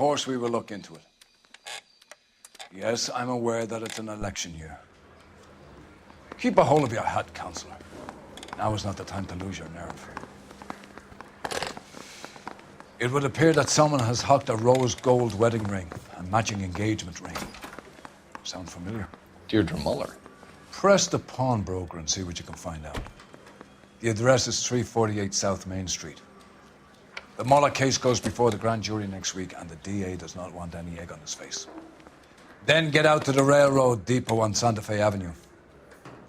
course we will look into it. Yes, I'm aware that it's an election year. Keep a hold of your hat, Counselor. Now is not the time to lose your nerve. It would appear that someone has hocked a rose gold wedding ring and matching engagement ring. Sound familiar? Deirdre Muller. Press the pawnbroker and see what you can find out. The address is 348 South Main Street. The Muller case goes before the grand jury next week, and the DA does not want any egg on his face. Then get out to the railroad depot on Santa Fe Avenue.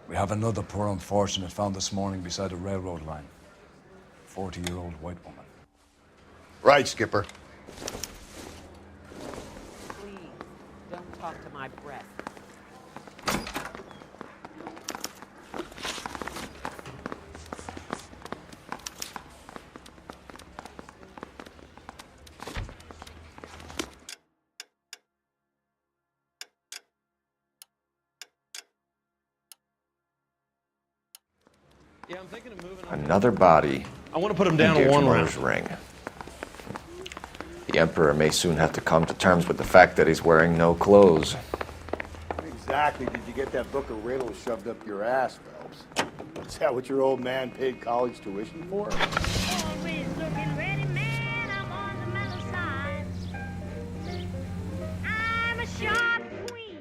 We have another poor unfortunate found this morning beside a railroad line. 40-year-old white woman. Right, Skipper. Please, don't talk to my breath. Yeah, I'm thinking of moving on. Another body. I want to put him down in in one Muller's ring. The Emperor may soon have to come to terms with the fact that he's wearing no clothes. Exactly did you get that book of riddles shoved up your ass, Phelps? Is that what your old man paid college tuition for? Always looking ready, man. I'm on the mellow side. I'm a sharp queen.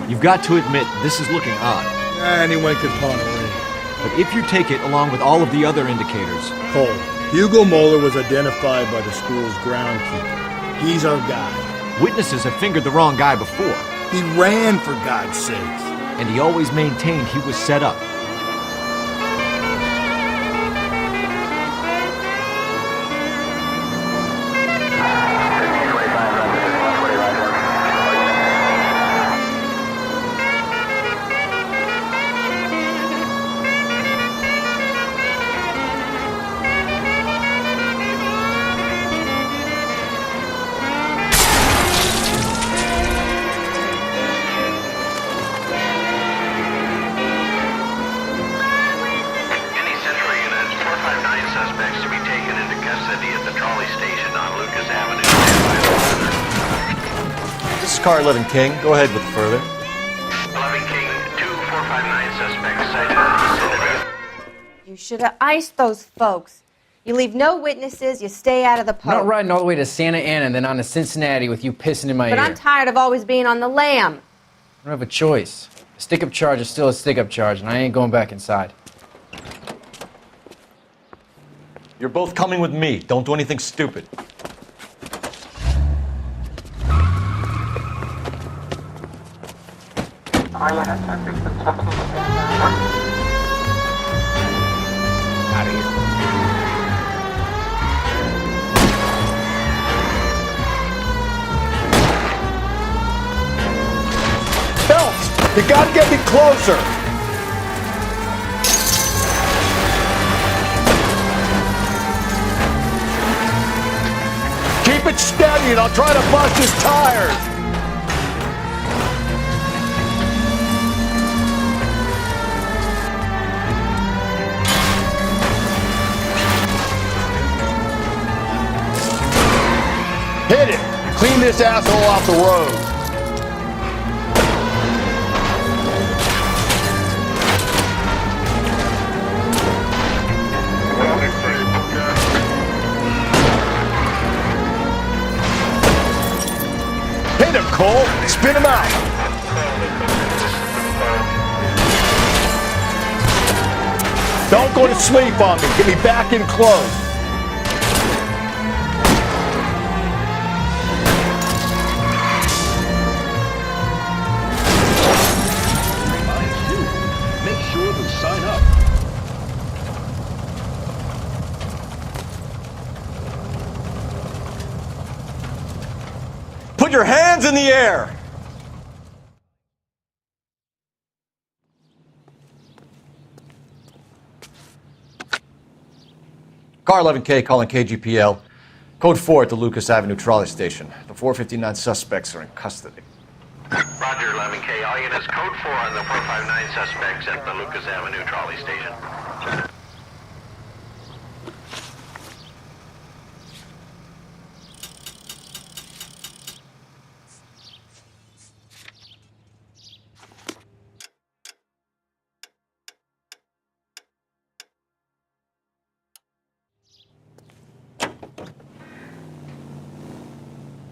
You've got to admit, this is looking odd. Anyone could pawn a ring. But if you take it along with all of the other indicators... Cole, Hugo Moeller was identified by the school's groundkeeper. He's our guy. Witnesses have fingered the wrong guy before. He ran, for God's sakes. And he always maintained he was set up. Scarlet and King, go ahead with further. 11 King, 2459 suspects cited in the vicinity. You should have iced those folks. You leave no witnesses, you stay out of the post. I'm not riding all the way to Santa Ana and then on to Cincinnati with you pissing in my ear. But I'm tired of always being on the lam. I don't have a choice. A stick-up charge is still a stick-up charge, and I ain't going back inside. You're both coming with me. Don't do anything stupid. Phelps, you gotta get me closer. Keep it steady and I'll try to bust his tires. Hit it! Clean this asshole off the road! Hit him, Cole! Spin him out! Don't go to sleep on me! Get me back in close! in the air! Car 11K calling KGPL. Code 4 at the Lucas Avenue trolley station. The 459 suspects are in custody. Roger, 11K. All units, code 4 on the 459 suspects at the Lucas Avenue trolley station.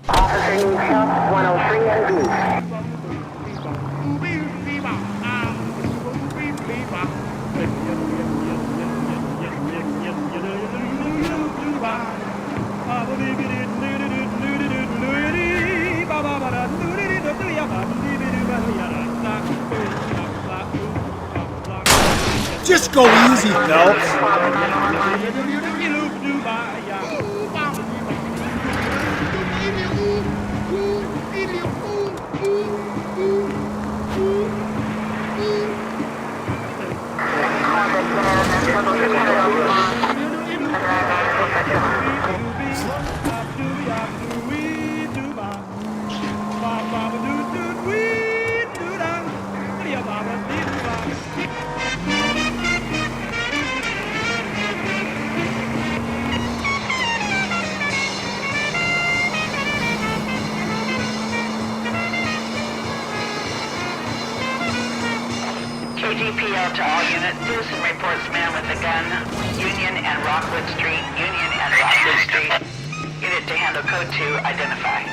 Officer needs help, 103 and B. Just go easy, Phelps. KGPL to all units. Citizen reports man with a gun. Union and Rockwood Street. Union and Rockwood Street. Unit to handle code 2. Identify.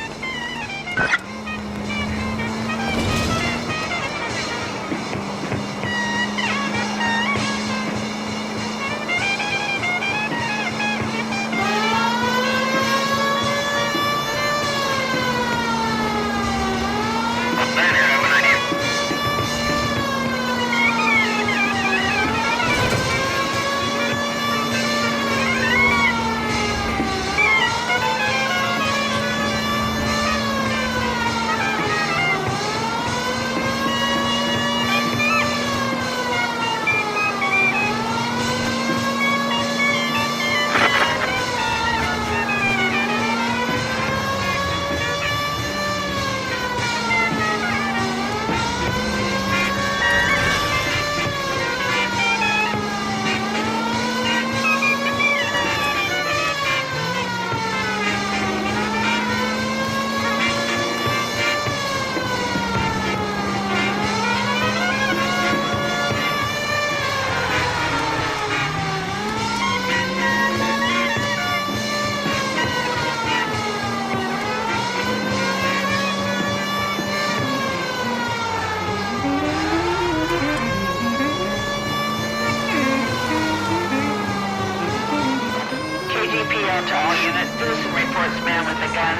KGPL to all units. Citizen reports man with a gun.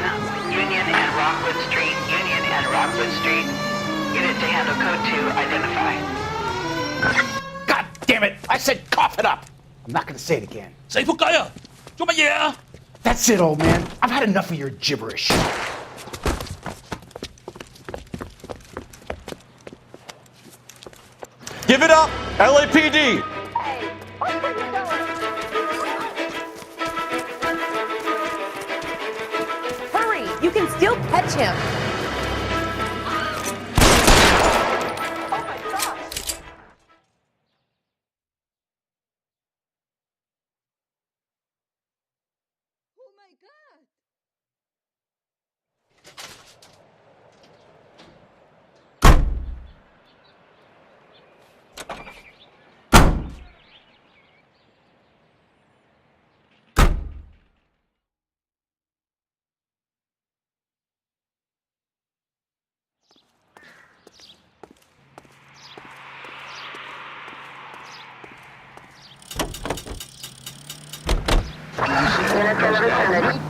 Union and Rockwood Street. Union and Rockwood Street. Unit to handle code 2. Identify. God damn it! I said cough it up! I'm not gonna say it again. That's it, old man. I've had enough of your gibberish. Give it up! LAPD! Hurry! You can still catch him.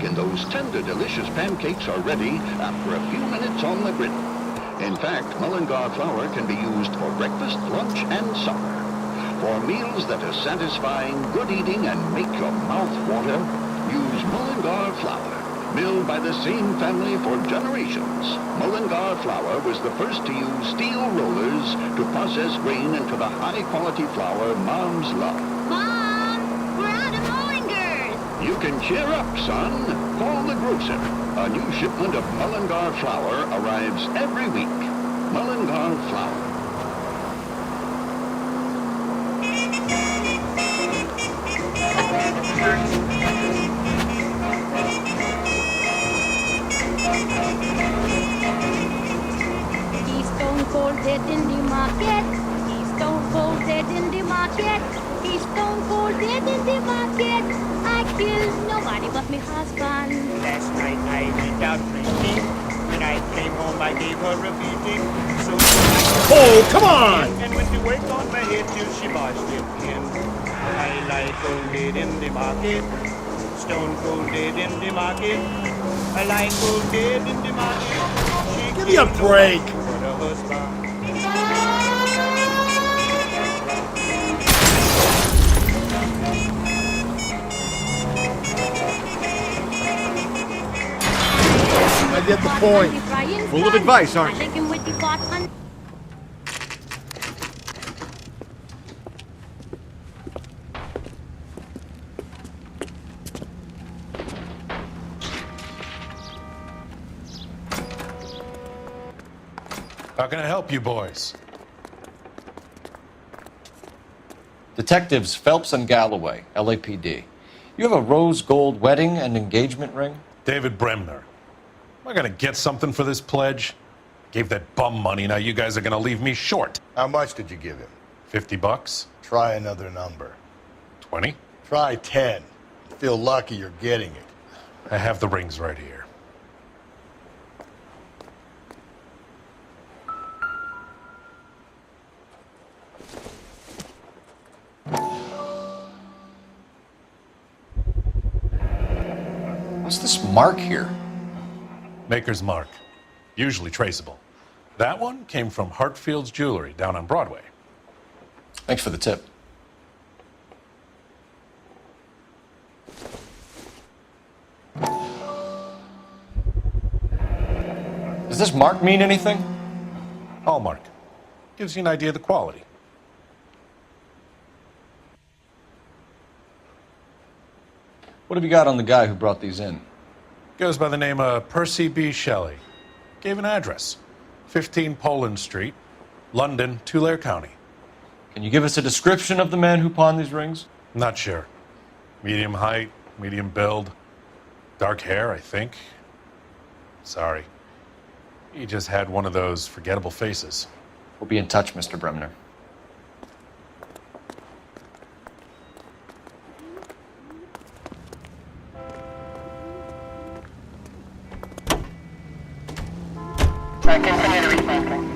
And those tender, delicious pancakes are ready after a few minutes on the griddle. In fact, Mullingar flour can be used for breakfast, lunch, and supper. For meals that are satisfying, good eating, and make your mouth water, use Mullingar flour. Milled by the same family for generations, Mullingar flour was the first to use steel rollers to process grain into the high-quality flour moms love. Mom, we're out of Mullingers. You can cheer up, son. Call the grocer. A new shipment of Mullingar flour arrives every week. Mullingar flour. He's stone cold dead in the market. He's stone cold dead in the market. He's stone cold dead in the market. I killed nobody but me husband. Last night I went out drinking. When I came home I gave her a beating. So Oh, come on! And went to work on my head till she barged it in. I lie cold dead in the market. Stone cold dead in the market. I lie cold dead in the market. Give me a break! But a husband. I get the point. Full of advice, aren't you? How can I help you boys? Detectives Phelps and Galloway, LAPD. You have a rose gold wedding and engagement ring? David Bremner. Am I gonna get something for this pledge? Gave that bum money, now you guys are gonna leave me short. How much did you give him? $50? Try another number. 20? Try 10. Feel lucky you're getting it. I have the rings right here. What's this mark here? Maker's mark. Usually traceable. That one came from Hartfield's Jewelry down on Broadway. Thanks for the tip. Does this mark mean anything? Hallmark. Gives you an idea of the quality. What have you got on the guy who brought these in? Goes by the name of Percy B. Shelley. Gave an address. 15 Poland Street, London, Tulare County. Can you give us a description of the man who pawned these rings? Not sure. Medium height, medium build. Dark hair, I think. Sorry. He just had one of those forgettable faces. We'll be in touch, Mr. Bremner. I continue to respond.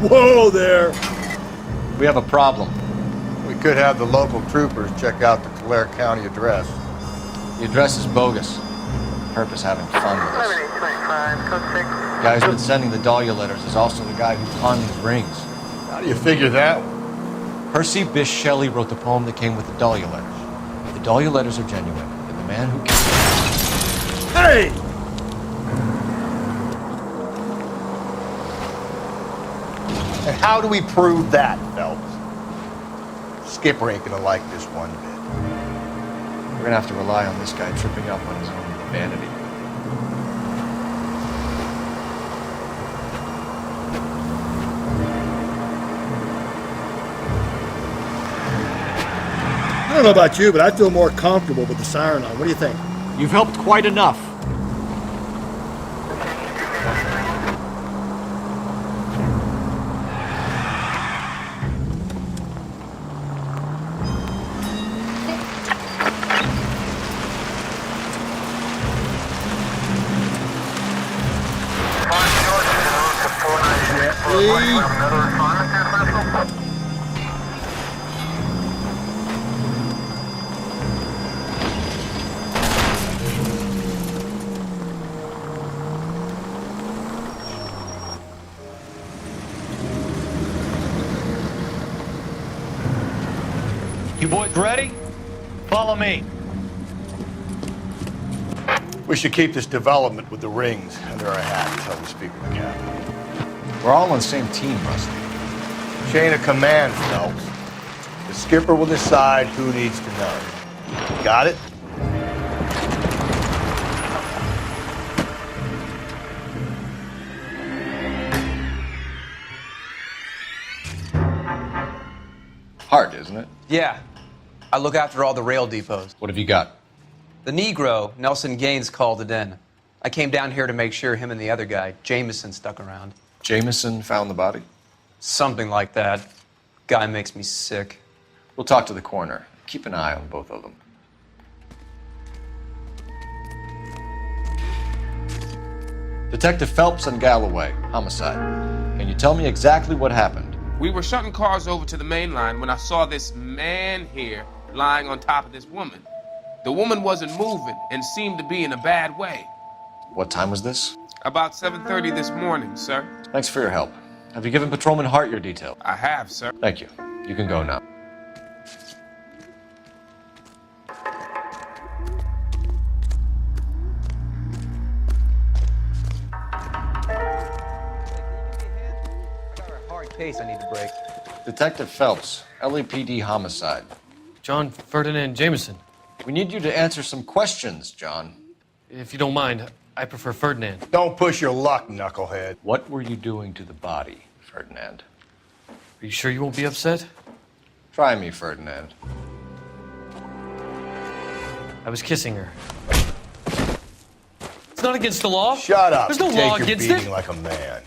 Whoa there! We have a problem. We could have the local troopers check out the Tulare County address. The address is bogus. Purpose having fun with us. 11-825, code 6. The guy who's been sending the Dahlia letters is also the guy who pawned these rings. How do you figure that? Percy Bysshe Shelley wrote the poem that came with the Dahlia letters. If the Dahlia letters are genuine, then the man who... Hey! And how do we prove that, Phelps? Skipper ain't gonna like this one bit. We're gonna have to rely on this guy tripping up on his own vanity. I don't know about you, but I feel more comfortable with the siren on. What do you think? You've helped quite enough. You boys ready? Follow me. We should keep this development with the rings under our hat until we speak with the captain. We're all on the same team, Rusty. Chain of command, Phelps. The skipper will decide who needs to know. Got it? Hard, isn't it? Yeah. I look after all the rail depots. What have you got? The Negro, Nelson Gaines, called it in. I came down here to make sure him and the other guy, Jameson, stuck around. Jameson found the body? Something like that. Guy makes me sick. We'll talk to the coroner. Keep an eye on both of them. Detective Phelps and Galloway, homicide. Can you tell me exactly what happened? We were shutting cars over to the main line when I saw this man here lying on top of this woman. The woman wasn't moving and seemed to be in a bad way. What time was this? About 7:30 this morning, sir. Thanks for your help. Have you given Patrolman Hart your detail? I have, sir. Thank you. You can go now. Case I need to break. Detective Phelps, LAPD homicide. John Ferdinand Jameson. We need you to answer some questions, John. If you don't mind, I prefer Ferdinand. Don't push your luck, knucklehead. What were you doing to the body, Ferdinand? Are you sure you won't be upset? Try me, Ferdinand. I was kissing her. It's not against the law. Shut up. There's no Take law your against beating it. like a man.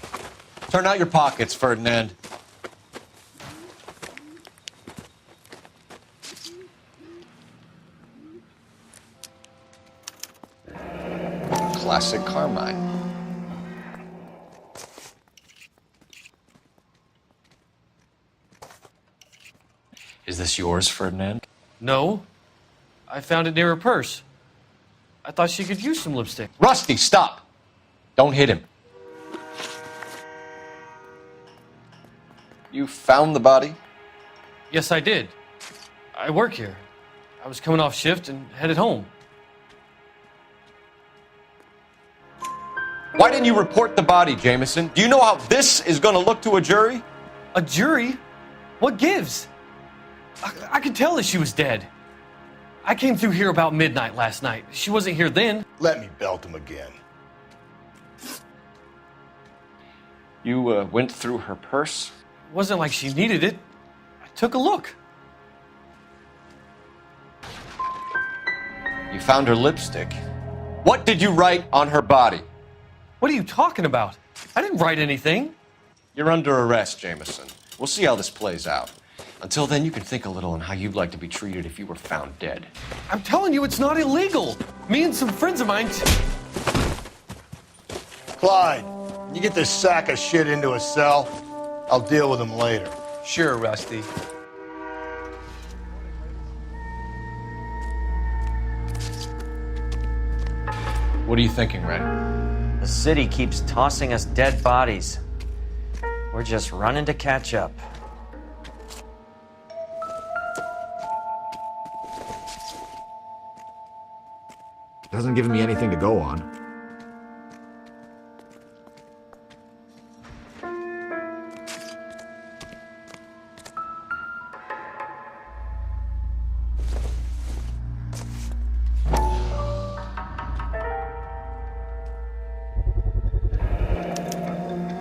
Turn out your pockets, Ferdinand. Classic Carmine. Is this yours, Ferdinand? No. I found it near her purse. I thought she could use some lipstick. Rusty, stop! Don't hit him. You found the body? Yes, I did. I work here. I was coming off shift and headed home. Why didn't you report the body, Jameson? Do you know how this is going to look to a jury? A jury? What gives? I could tell that she was dead. I came through here about midnight last night. She wasn't here then. Let me belt him again. You went through her purse? It wasn't like she needed it. I took a look. You found her lipstick. What did you write on her body? What are you talking about? I didn't write anything. You're under arrest, Jameson. We'll see how this plays out. Until then, you can think a little on how you'd like to be treated if you were found dead. I'm telling you, it's not illegal. Me and some friends of mine... Clyde, you get this sack of shit into a cell. I'll deal with him later. Sure, Rusty. What are you thinking, Ray? The city keeps tossing us dead bodies. We're just running to catch up. Doesn't give me anything to go on.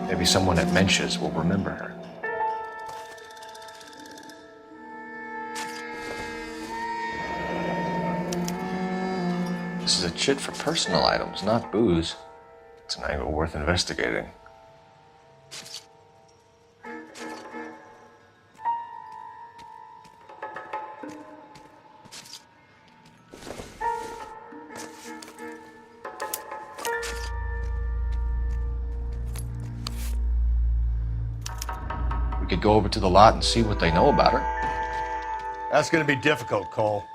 Maybe someone at Mensch's will remember her. This is a chit for personal items, not booze. It's an angle worth investigating. We could go over to the lot and see what they know about her. That's gonna be difficult, Cole.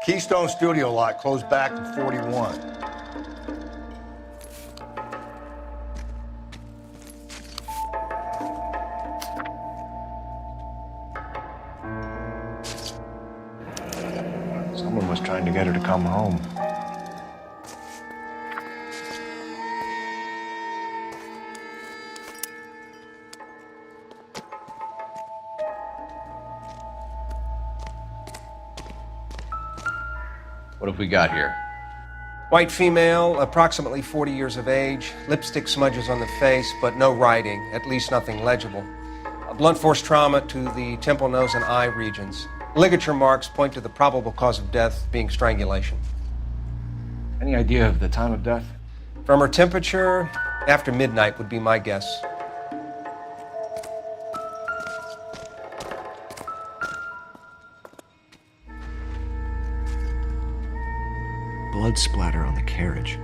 Keystone Studio lot closed back in 41. woman was trying to get her to come home. What have we got here? White female, approximately 40 years of age, lipstick smudges on the face, but no writing, at least nothing legible. A blunt force trauma to the temple, nose, and eye regions. Ligature marks point to the probable cause of death being strangulation. Any idea of the time of death? From her temperature, after midnight would be my guess. Blood splatter on the carriage.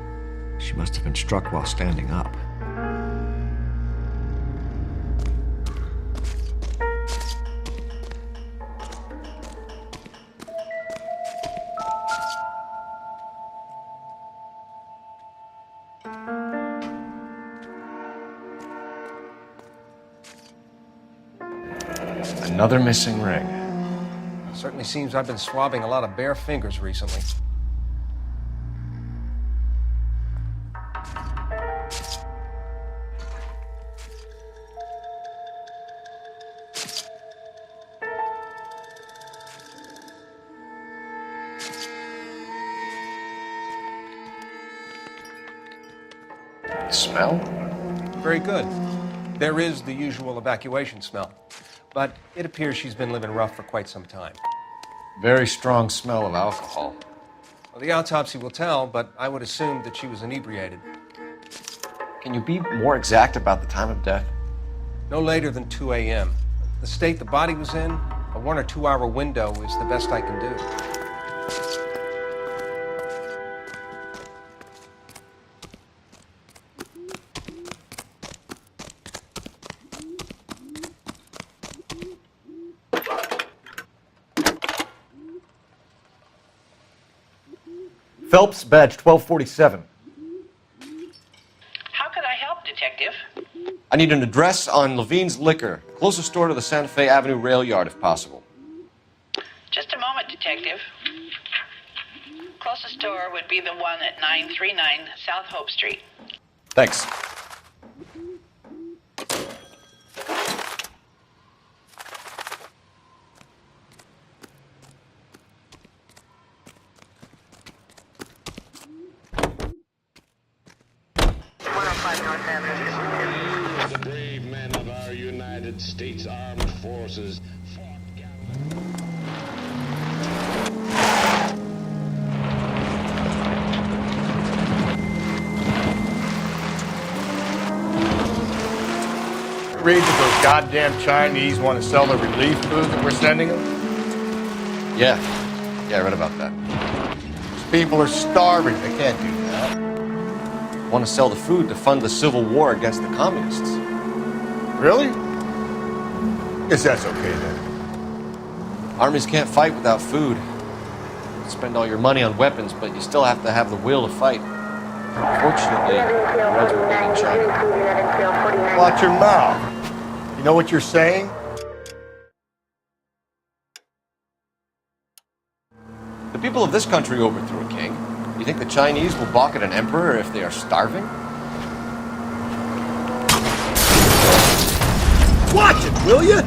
She must have been struck while standing up. Another missing ring. Certainly seems I've been swabbing a lot of bare fingers recently. Smell? Very good. There is the usual evacuation smell, but it appears she's been living rough for quite some time. Very strong smell of alcohol. Well, the autopsy will tell, but I would assume that she was inebriated. Can you be more exact about the time of death? No later than 2 a.m. The state the body was in, a 1 or 2 hour window is the best I can do. Phelps, badge 1247. How could I help, Detective? I need an address on Levine's Liquor. Closest store to the Santa Fe Avenue rail yard, if possible. Just a moment, Detective. Closest store would be the one at 939 South Hope Street. Thanks. The brave men of our United States Armed Forces fought Read that those goddamn Chinese want to sell the relief food that we're sending them? Yeah, I read about that. These people are starving. They can't do that. Want to sell the food to fund the civil war against the communists. Really? Guess that's okay then. Armies can't fight without food. You spend all your money on weapons, but you still have to have the will to fight. Fortunately, the Reds were big in China. Watch your mouth. You know what you're saying? The people of this country overthrew a king. You think the Chinese will balk at an emperor if they are starving? Watch it, will you?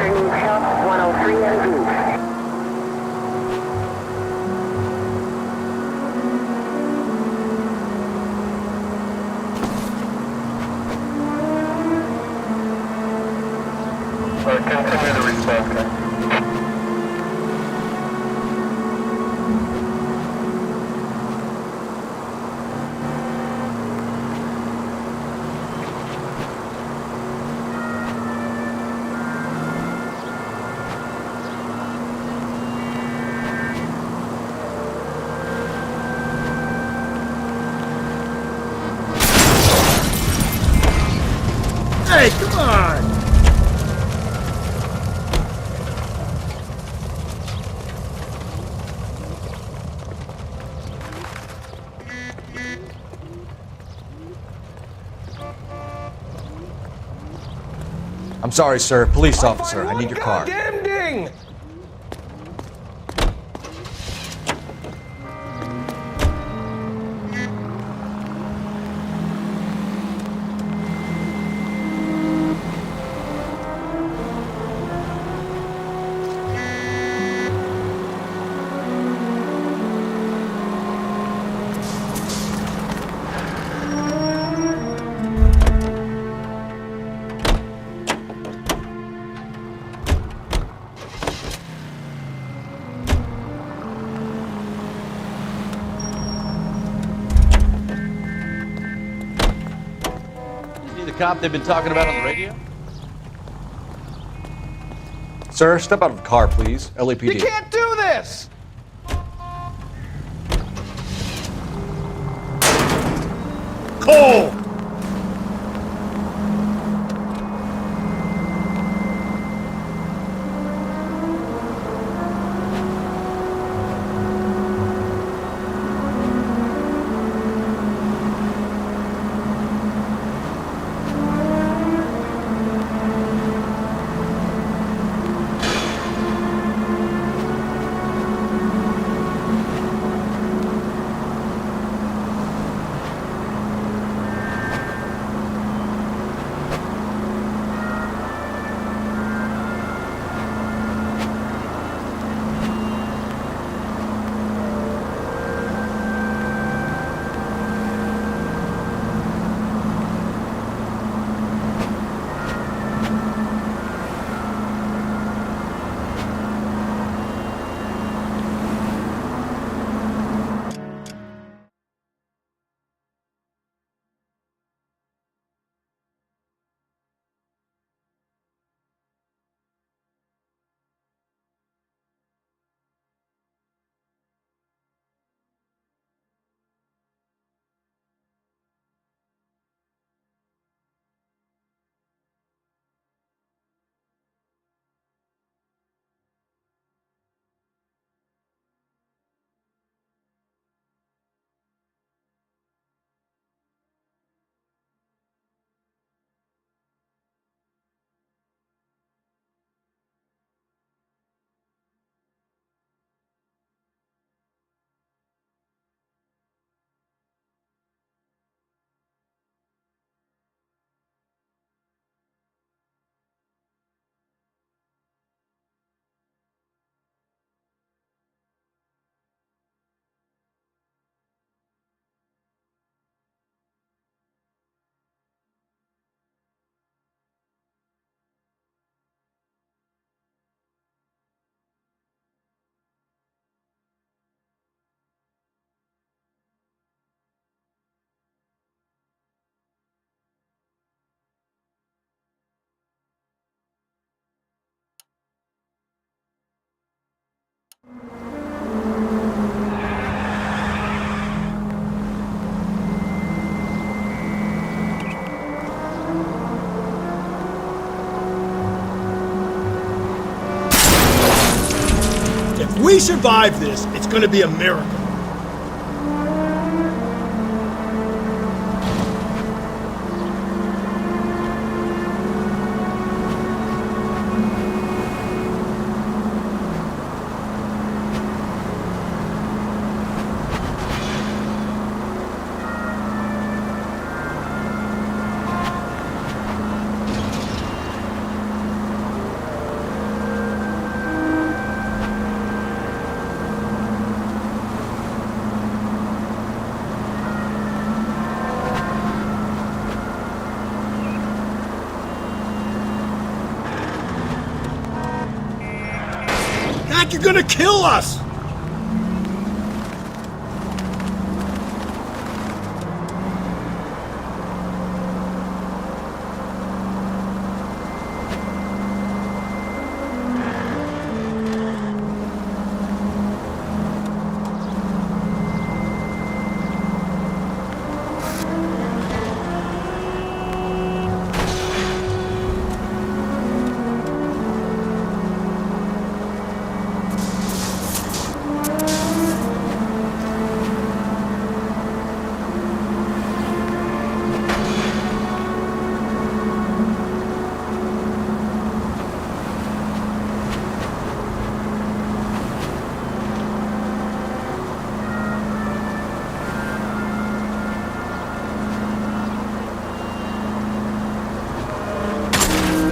Officer needs help, 103 engaged. Continue the response. Hey, come on! I'm sorry, sir. Police officer, I need your car. Goddamn ding! The cop they've been talking about on the radio? Sir, step out of the car, please. LAPD. You can't do this! Cole! If we survive this, it's gonna be a miracle. like you're gonna kill us!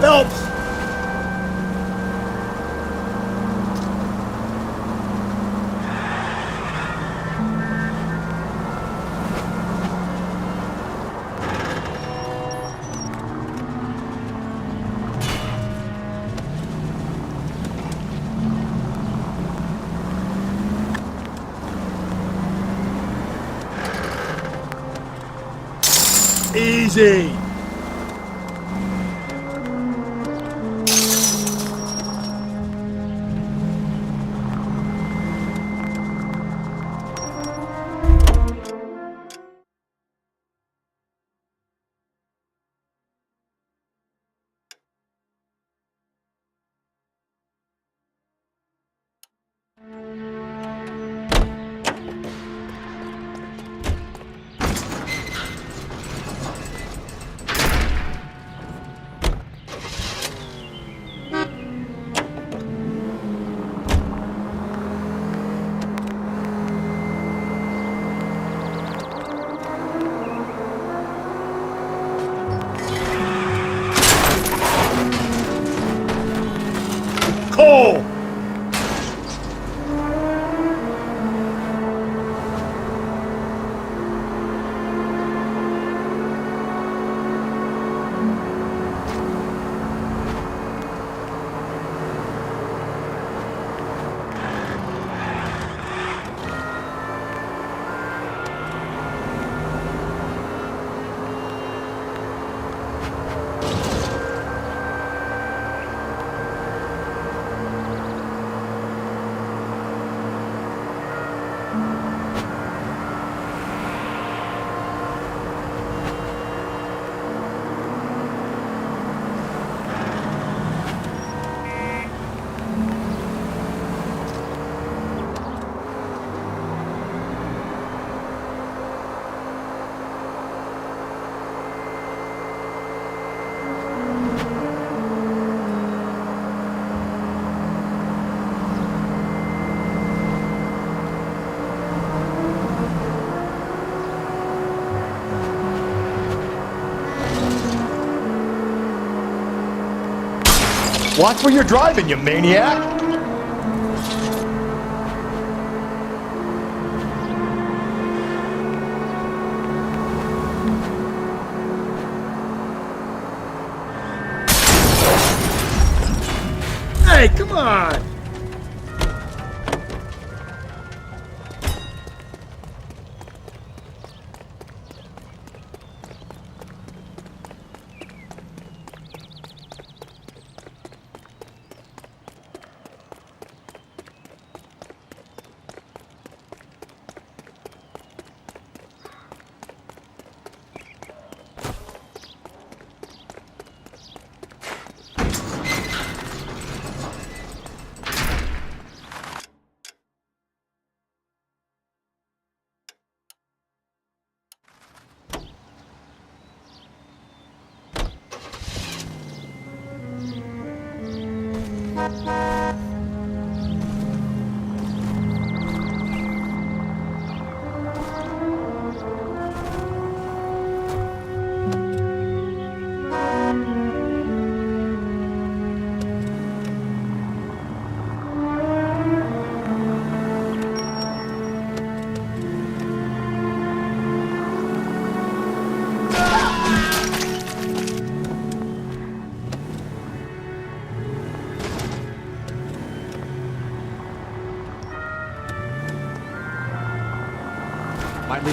Phelps! Easy! Cole! Watch where you're driving, you maniac! Hey, come on!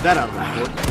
that out of the court.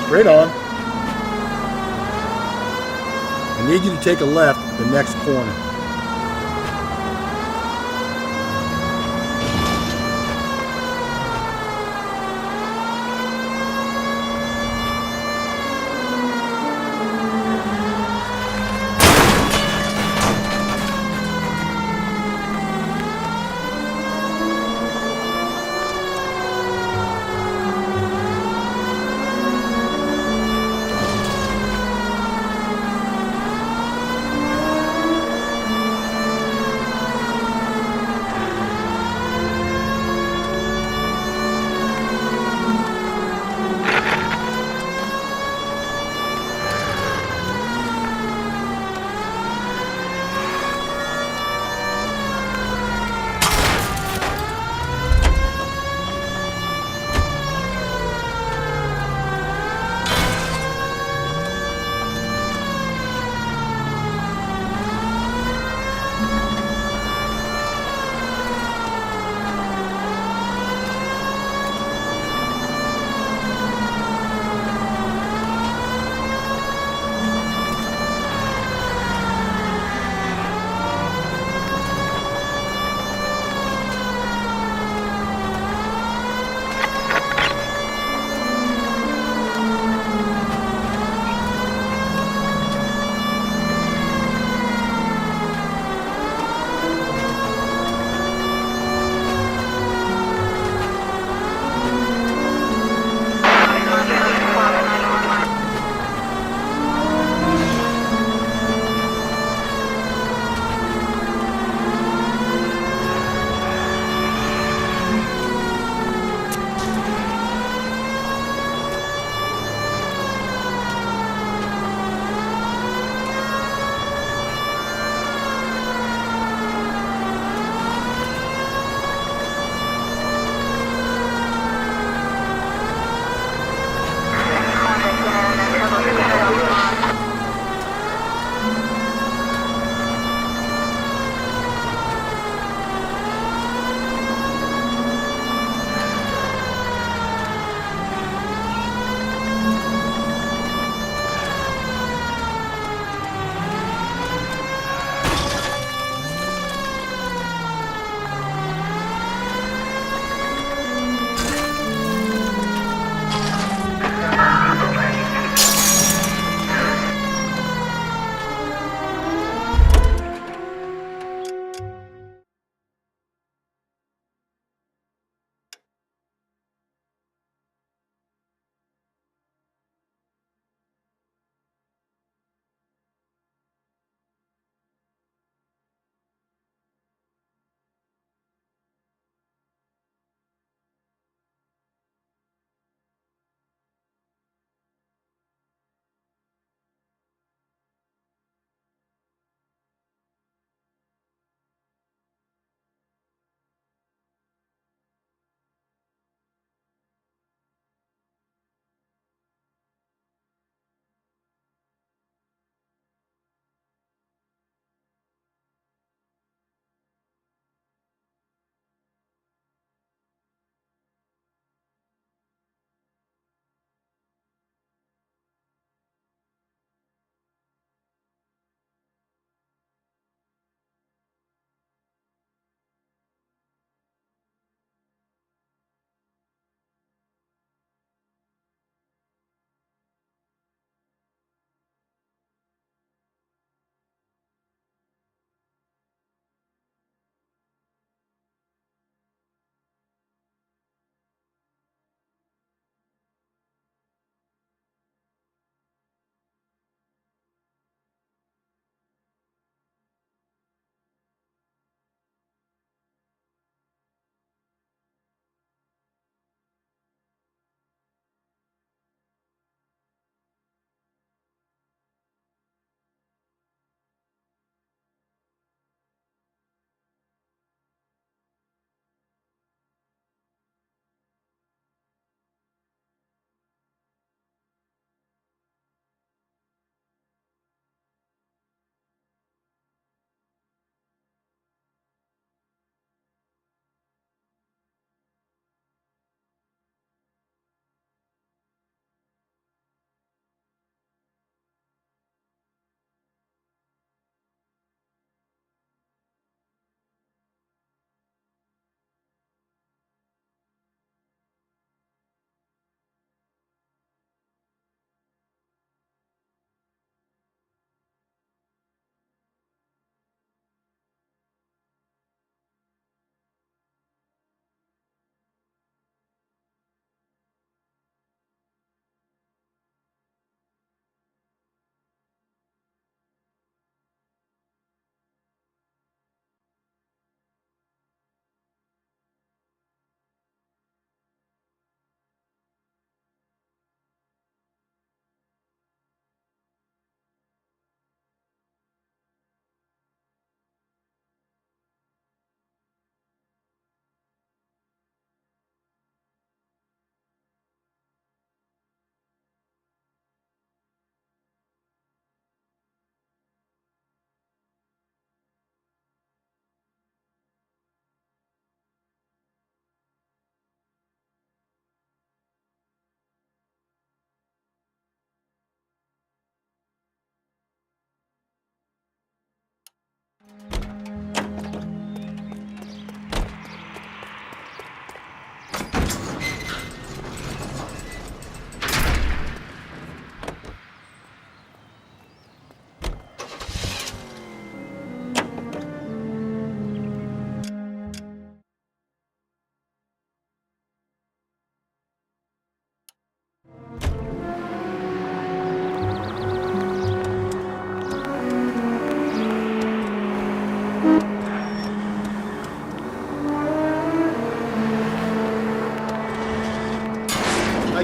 Straight on. I need you to take a left at the next corner.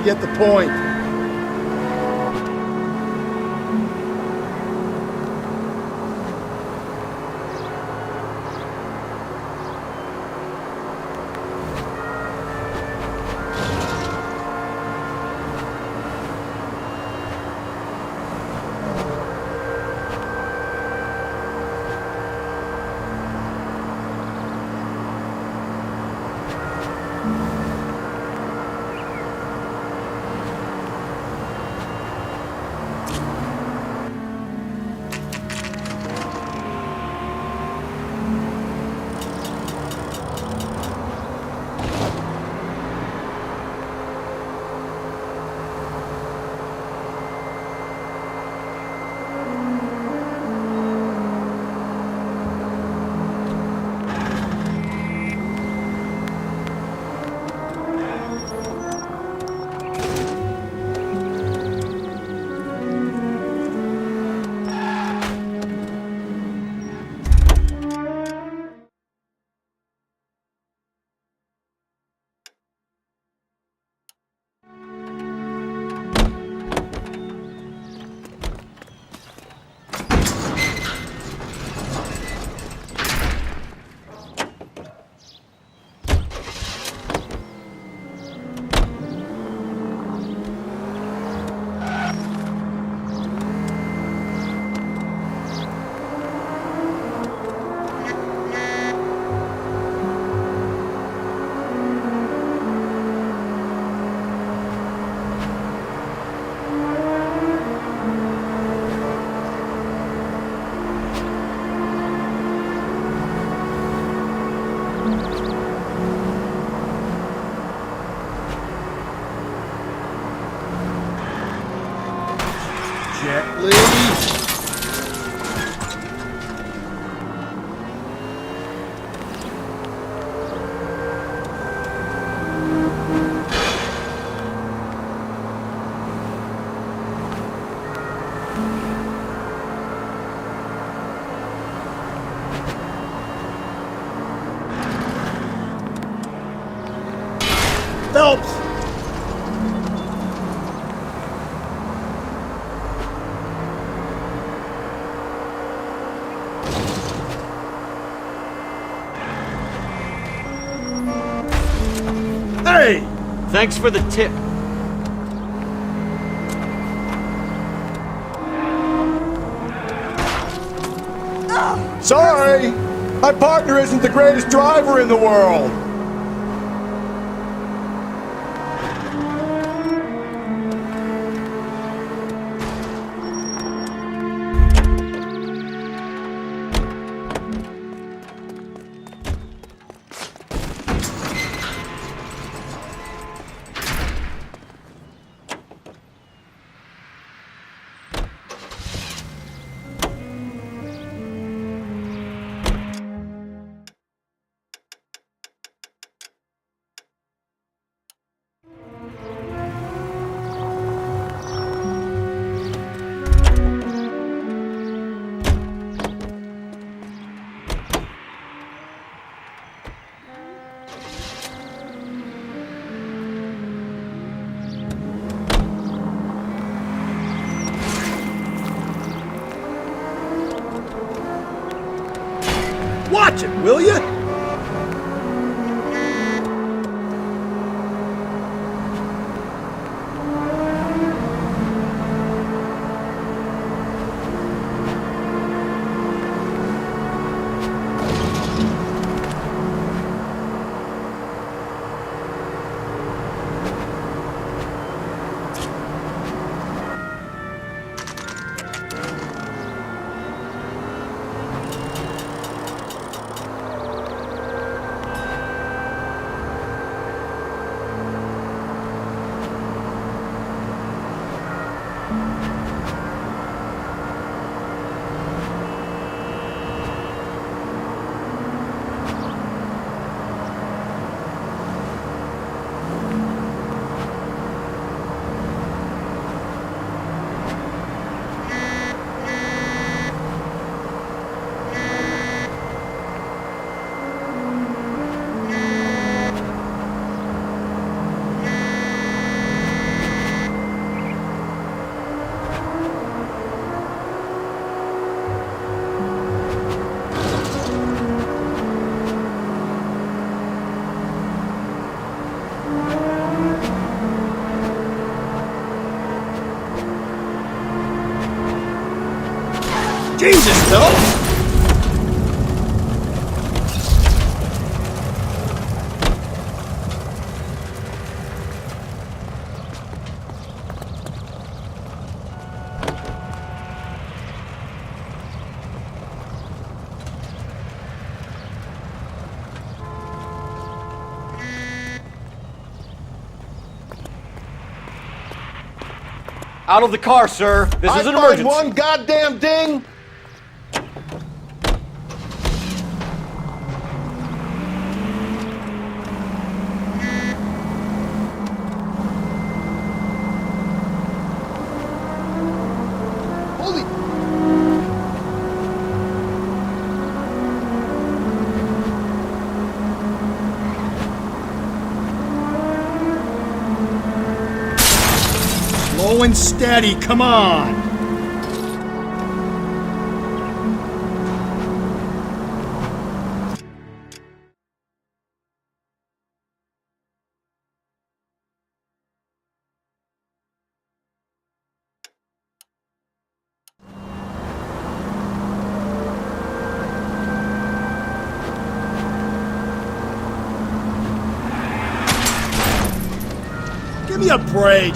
get the point. Gently. Phelps! Hey! Thanks for the tip. Sorry! My partner isn't the greatest driver in the world! Watch it, will you? Jesus, Phelps! Out of the car, sir. This is an emergency. One goddamn ding. Holy. Slow and steady, come on! Give me a break!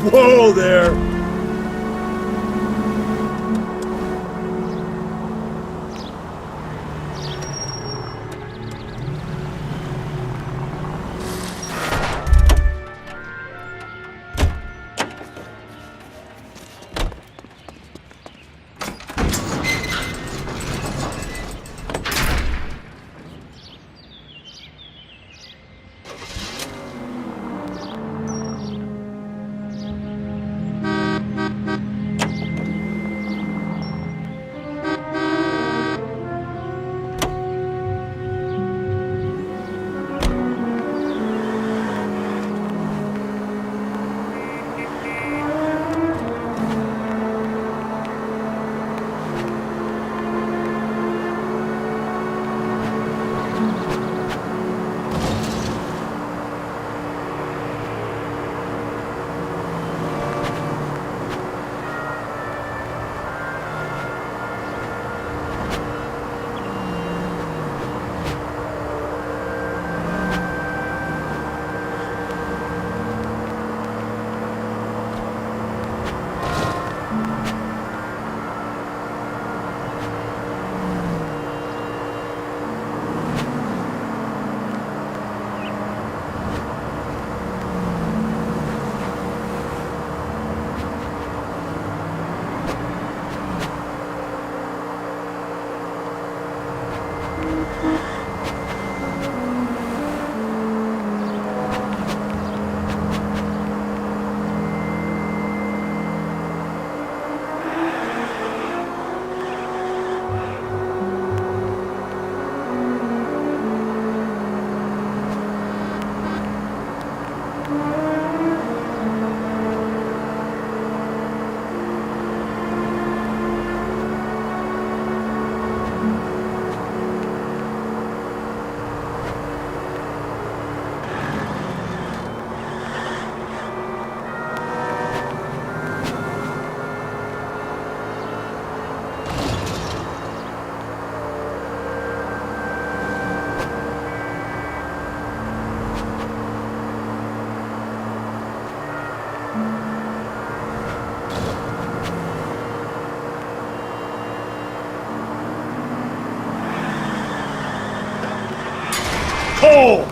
Whoa there! Cole!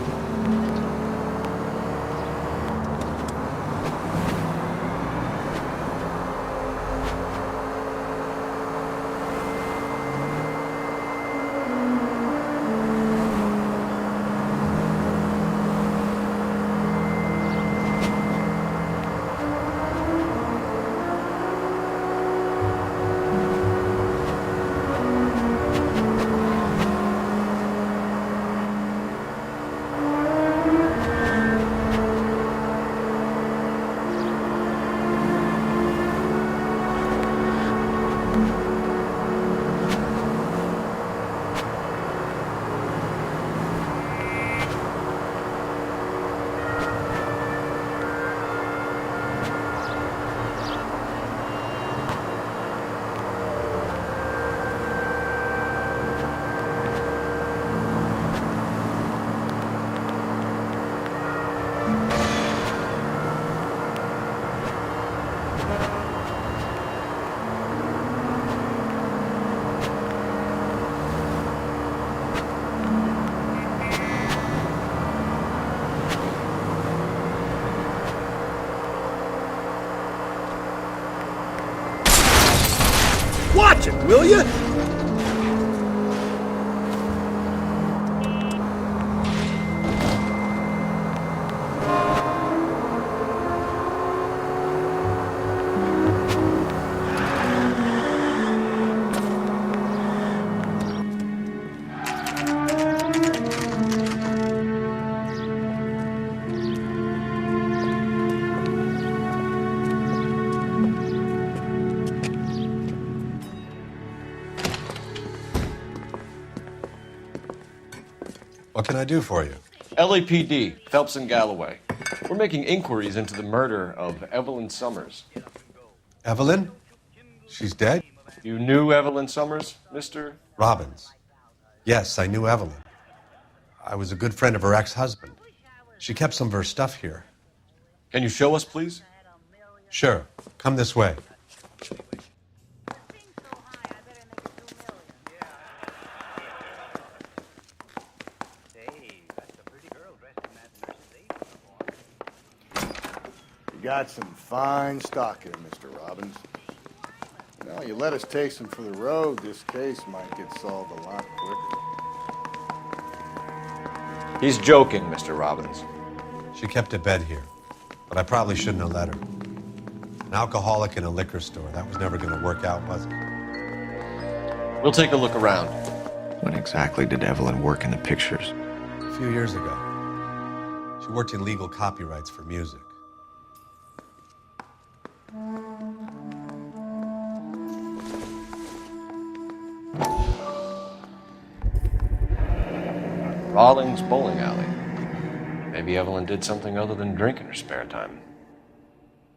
watch it, will you? What can I do for you? LAPD, Phelps and Galloway. We're making inquiries into the murder of Evelyn Summers. Evelyn? She's dead? You knew Evelyn Summers, Mr. Robbins. Yes, I knew Evelyn. I was a good friend of her ex-husband. She kept some of her stuff here. Can you show us, please? Sure. Come this way. You got some fine stock here, Mr. Robbins. Now, you let us take some for the road, this case might get solved a lot quicker. He's joking, Mr. Robbins. She kept a bed here, but I probably shouldn't have let her. An alcoholic in a liquor store. That was never going to work out, was it? We'll take a look around. When exactly did Evelyn work in the pictures? A few years ago. She worked in legal copyrights for music. Rawlings Bowling Alley. Maybe Evelyn did something other than drink in her spare time.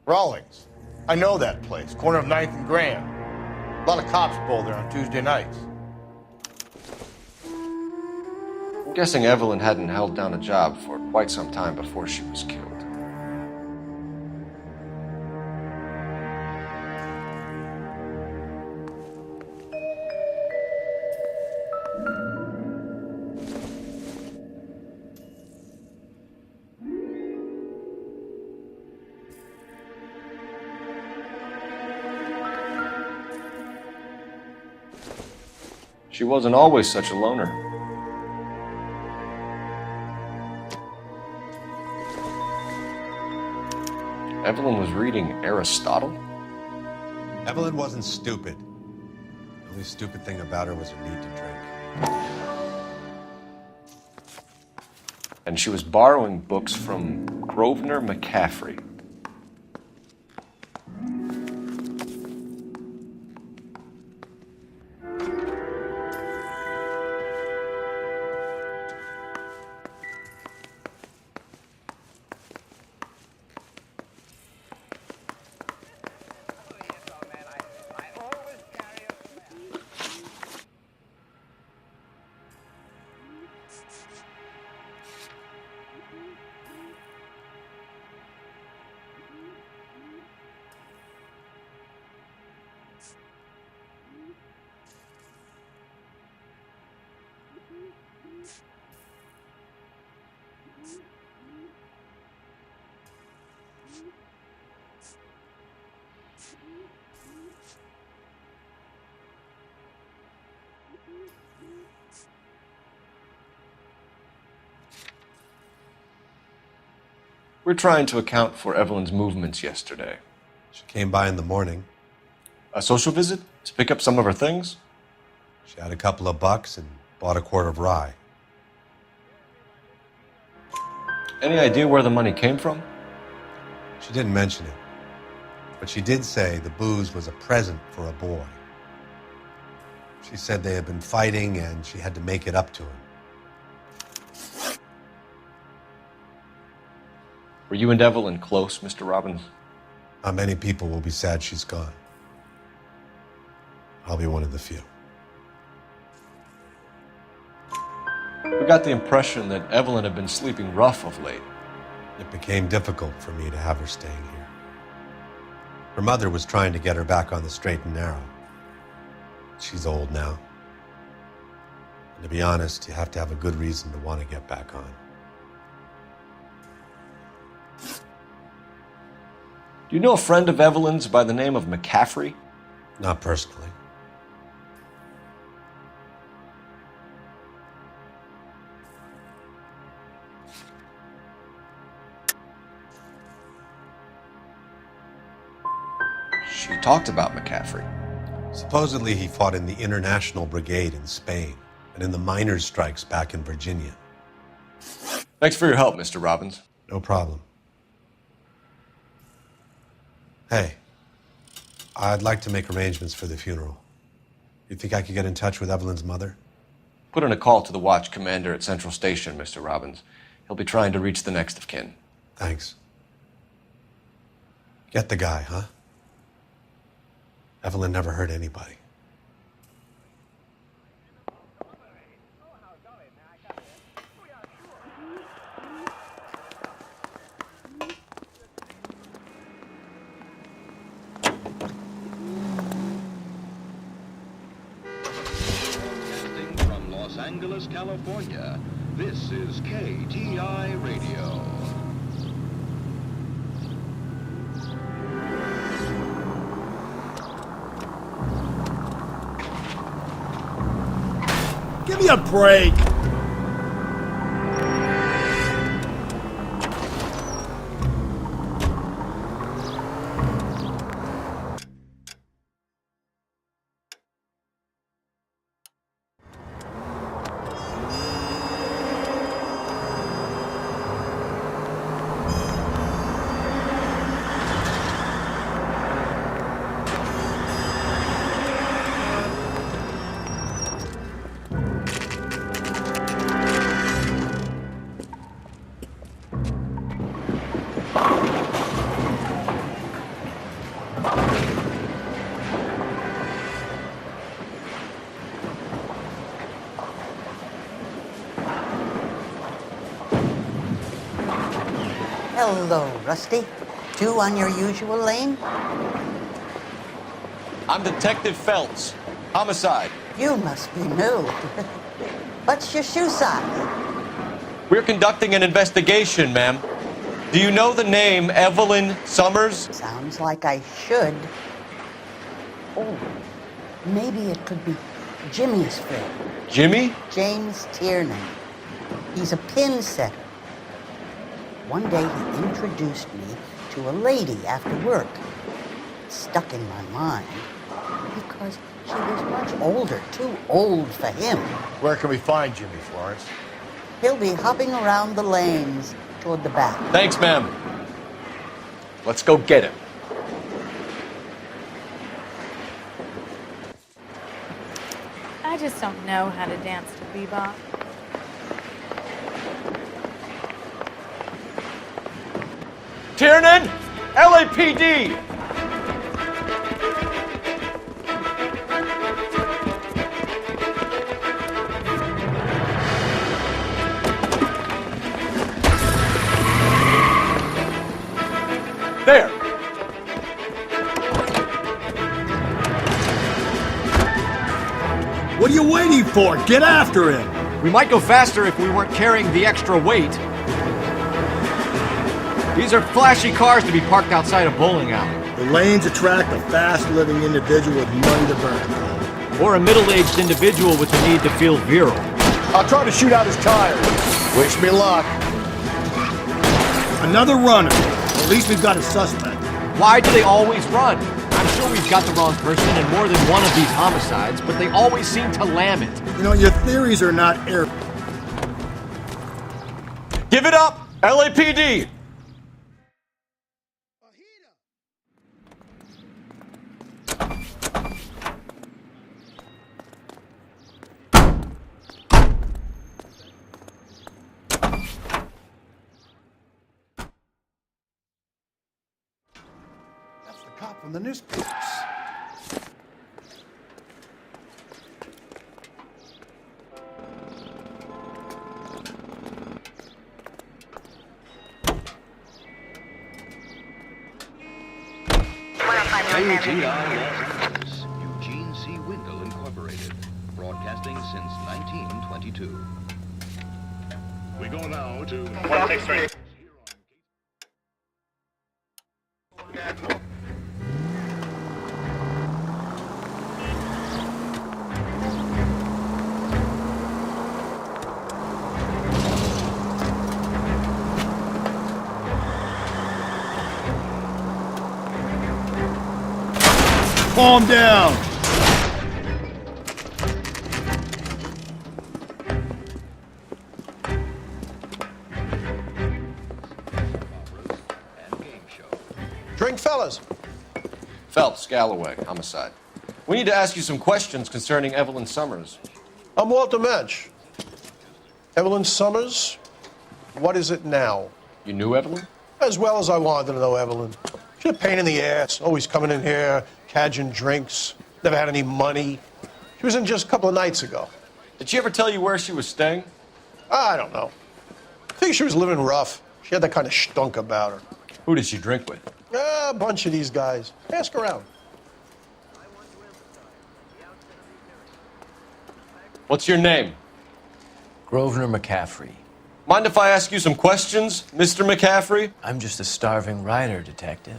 Rawlings. I know that place. Corner of 9th and Grand. A lot of cops bowl there on Tuesday nights. I'm guessing Evelyn hadn't held down a job for quite some time before she was killed. She wasn't always such a loner. Evelyn was reading Aristotle? Evelyn wasn't stupid. The only stupid thing about her was her need to drink. And she was borrowing books from Grosvenor McCaffrey. We're trying to account for Evelyn's movements yesterday. She came by in the morning. A social visit? To pick up some of her things? She had a couple of bucks and bought a quart of rye. Any idea where the money came from? She didn't mention it. But she did say the booze was a present for a boy. She said they had been fighting and she had to make it up to him. Were you and Evelyn close, Mr. Robbins? Not many people will be sad she's gone. I'll be one of the few. We got the impression that Evelyn had been sleeping rough of late. It became difficult for me to have her staying here. Her mother was trying to get her back on the straight and narrow. She's old now. And to be honest, you have to have a good reason to want to get back on. Do you know a friend of Evelyn's by the name of McCaffrey? Not personally. talked about McCaffrey. Supposedly he fought in the International Brigade in Spain and in the miners' strikes back in Virginia. Thanks for your help, Mr. Robbins. No problem. Hey, I'd like to make arrangements for the funeral. You think I could get in touch with Evelyn's mother? Put in a call to the watch commander at Central Station, Mr. Robbins. He'll be trying to reach the next of kin. Thanks. Get the guy, huh? Evelyn never hurt anybody. Broadcasting from Los Angeles, California, this is KTI Radio. Give me a break. Hello, Rusty. Two on your usual lane? I'm Detective Phelps. Homicide. You must be new. What's your shoe size? We're conducting an investigation, ma'am. Do you know the name Evelyn Summers? Sounds like I should. Oh, maybe it could be Jimmy's friend. Jimmy? James Tiernan. He's a pin setter. One day he introduced me to a lady after work. It stuck in my mind because she was much older, too old for him. Where can we find Jimmy, Florence? He'll be hopping around the lanes toward the back. Thanks, ma'am. Let's go get him. I just don't know how to dance to bebop. Tiernan! LAPD! There! What are you waiting for? Get after him! We might go faster if we weren't carrying the extra weight. These are flashy cars to be parked outside a bowling alley. The lanes attract a fast-living individual with money to burn. Or a middle-aged individual with the need to feel virile. I'll try to shoot out his tires. Wish me luck. Another runner. At least we've got a suspect. Why do they always run? I'm sure we've got the wrong person in more than one of these homicides, but they always seem to lam it. You know, your theories are not air... Give it up! LAPD! Cop from the newspapers. Eugene C. Windle Incorporated, broadcasting since 1922. We go now to 163. calm down. Drink, fellas. Phelps, Galloway, Homicide. We need to ask you some questions concerning Evelyn Summers. I'm Walter Mensch. Evelyn Summers, what is it now? You knew Evelyn? As well as I wanted to know Evelyn. She's a pain in the ass, always coming in here, cadging drinks, never had any money. She was in just a couple of nights ago. Did she ever tell you where she was staying? I don't know. I think she was living rough. She had that kind of stunk about her. Who did she drink with? A bunch of these guys. Ask around. What's your name? Grosvenor McCaffrey. Mind if I ask you some questions, Mr. McCaffrey? I'm just a starving writer, Detective.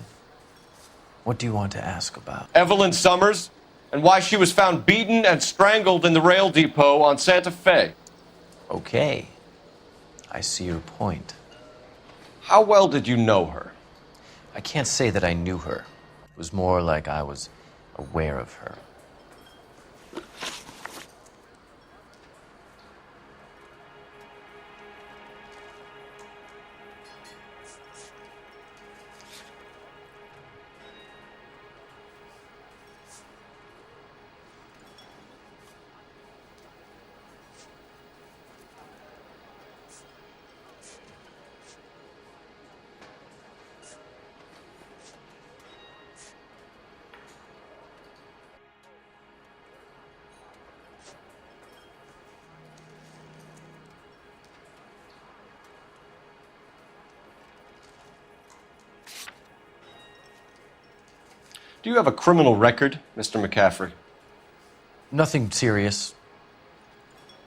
What do you want to ask about? Evelyn Summers, and why she was found beaten and strangled in the rail depot on Santa Fe. Okay. I see your point. How well did you know her? I can't say that I knew her. It was more like I was aware of her. Do you have a criminal record, Mr. McCaffrey? Nothing serious.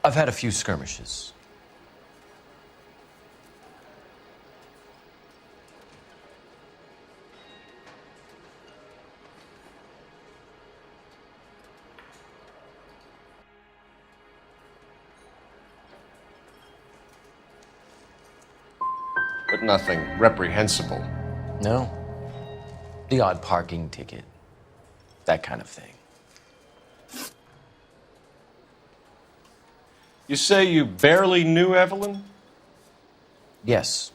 I've had a few skirmishes. But nothing reprehensible. No. The odd parking ticket. That kind of thing. You say you barely knew Evelyn? Yes,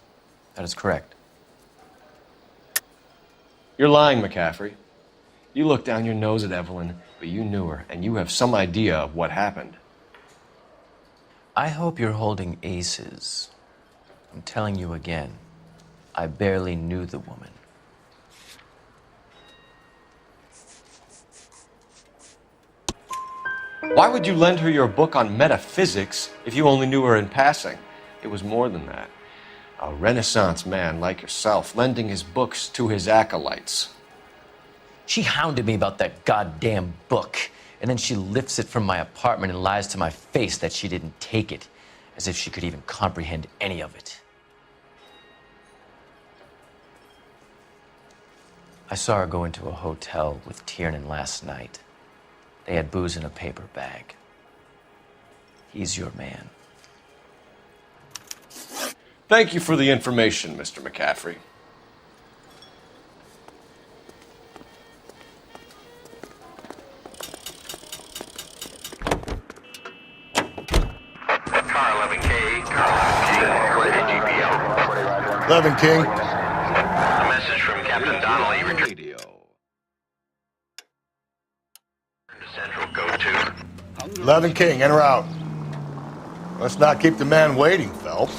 that is correct. You're lying, McCaffrey. You looked down your nose at Evelyn, but you knew her, and you have some idea of what happened. I hope you're holding aces. I'm telling you again, I barely knew the woman. Why would you lend her your book on metaphysics if you only knew her in passing? It was more than that. A Renaissance man like yourself lending his books to his acolytes. She hounded me about that goddamn book, and then she lifts it from my apartment and lies to my face that she didn't take it, as if she could even comprehend any of it. I saw her go into a hotel with Tiernan last night. They had booze in a paper bag. He's your man. Thank you for the information, Mr. McCaffrey. Car 11K, car 11K, GPL. 11 King. A message from Captain Donnelly. Radio. Central go to. 11 King, in or out? Let's not keep the man waiting, Phelps.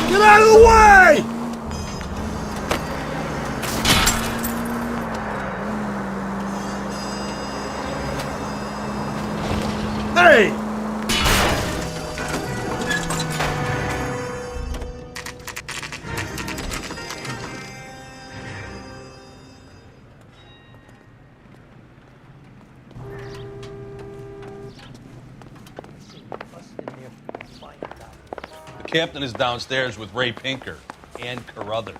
Get out of the way! Hey! The captain is downstairs with Ray Pinker and Carruthers.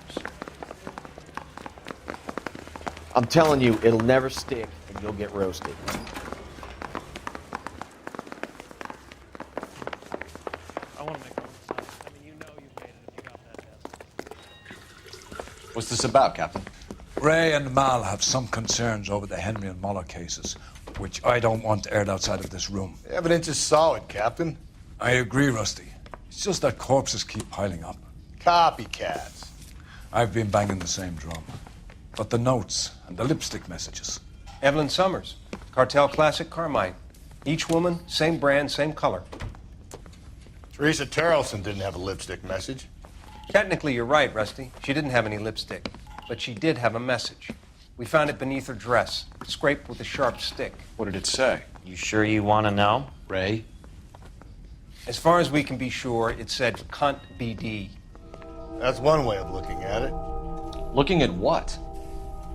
I'm telling you, it'll never stick, and you'll get roasted. What's this about, Captain? Ray and Mal have some concerns over the Henry and Muller cases, which I don't want aired outside of this room. The evidence is solid, Captain. I agree, Rusty. It's just that corpses keep piling up. Copycats. I've been banging the same drum. But the notes and the lipstick messages. Evelyn Summers, Cartel Classic Carmine. Each woman, same brand, same color. Teresa Terrelson didn't have a lipstick message. Technically, you're right, Rusty. She didn't have any lipstick. But she did have a message. We found it beneath her dress, scraped with a sharp stick. What did it say? You sure you want to know? Ray? As far as we can be sure, it said cunt BD. That's one way of looking at it. Looking at what?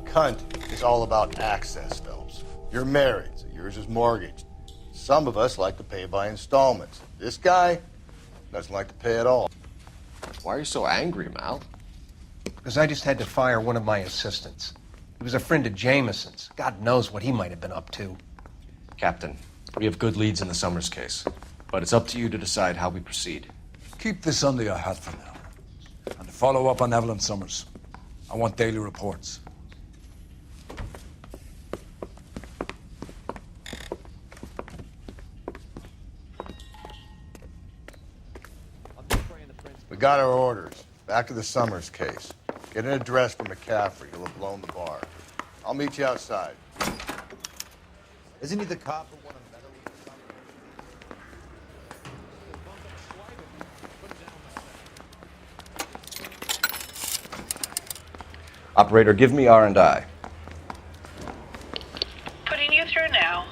Cunt is all about access, Phelps. You're married, so yours is mortgaged. Some of us like to pay by installments. This guy doesn't like to pay at all. Why are you so angry, Mal? Because I just had to fire one of my assistants. He was a friend of Jameson's. God knows what he might have been up to. Captain, we have good leads in the Summers case, but it's up to you to decide how we proceed. Keep this under your hat for now. And to follow up on Evelyn Summers, I want daily reports. We got our orders. Back to the Summers case. Get an address for McCaffrey. He'll have blown the bar. I'll meet you outside. Isn't he the cop who won a medal with the Operator, give me R&I. Putting you through now.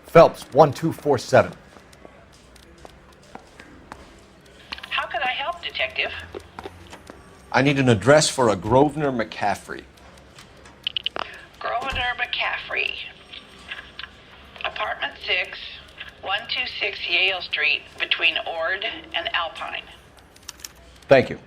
Phelps, 1247. How could I help, Detective? I need an address for a Grosvenor McCaffrey. Grosvenor McCaffrey. Apartment 6, 126 Yale Street, between Ord and Alpine. Thank you.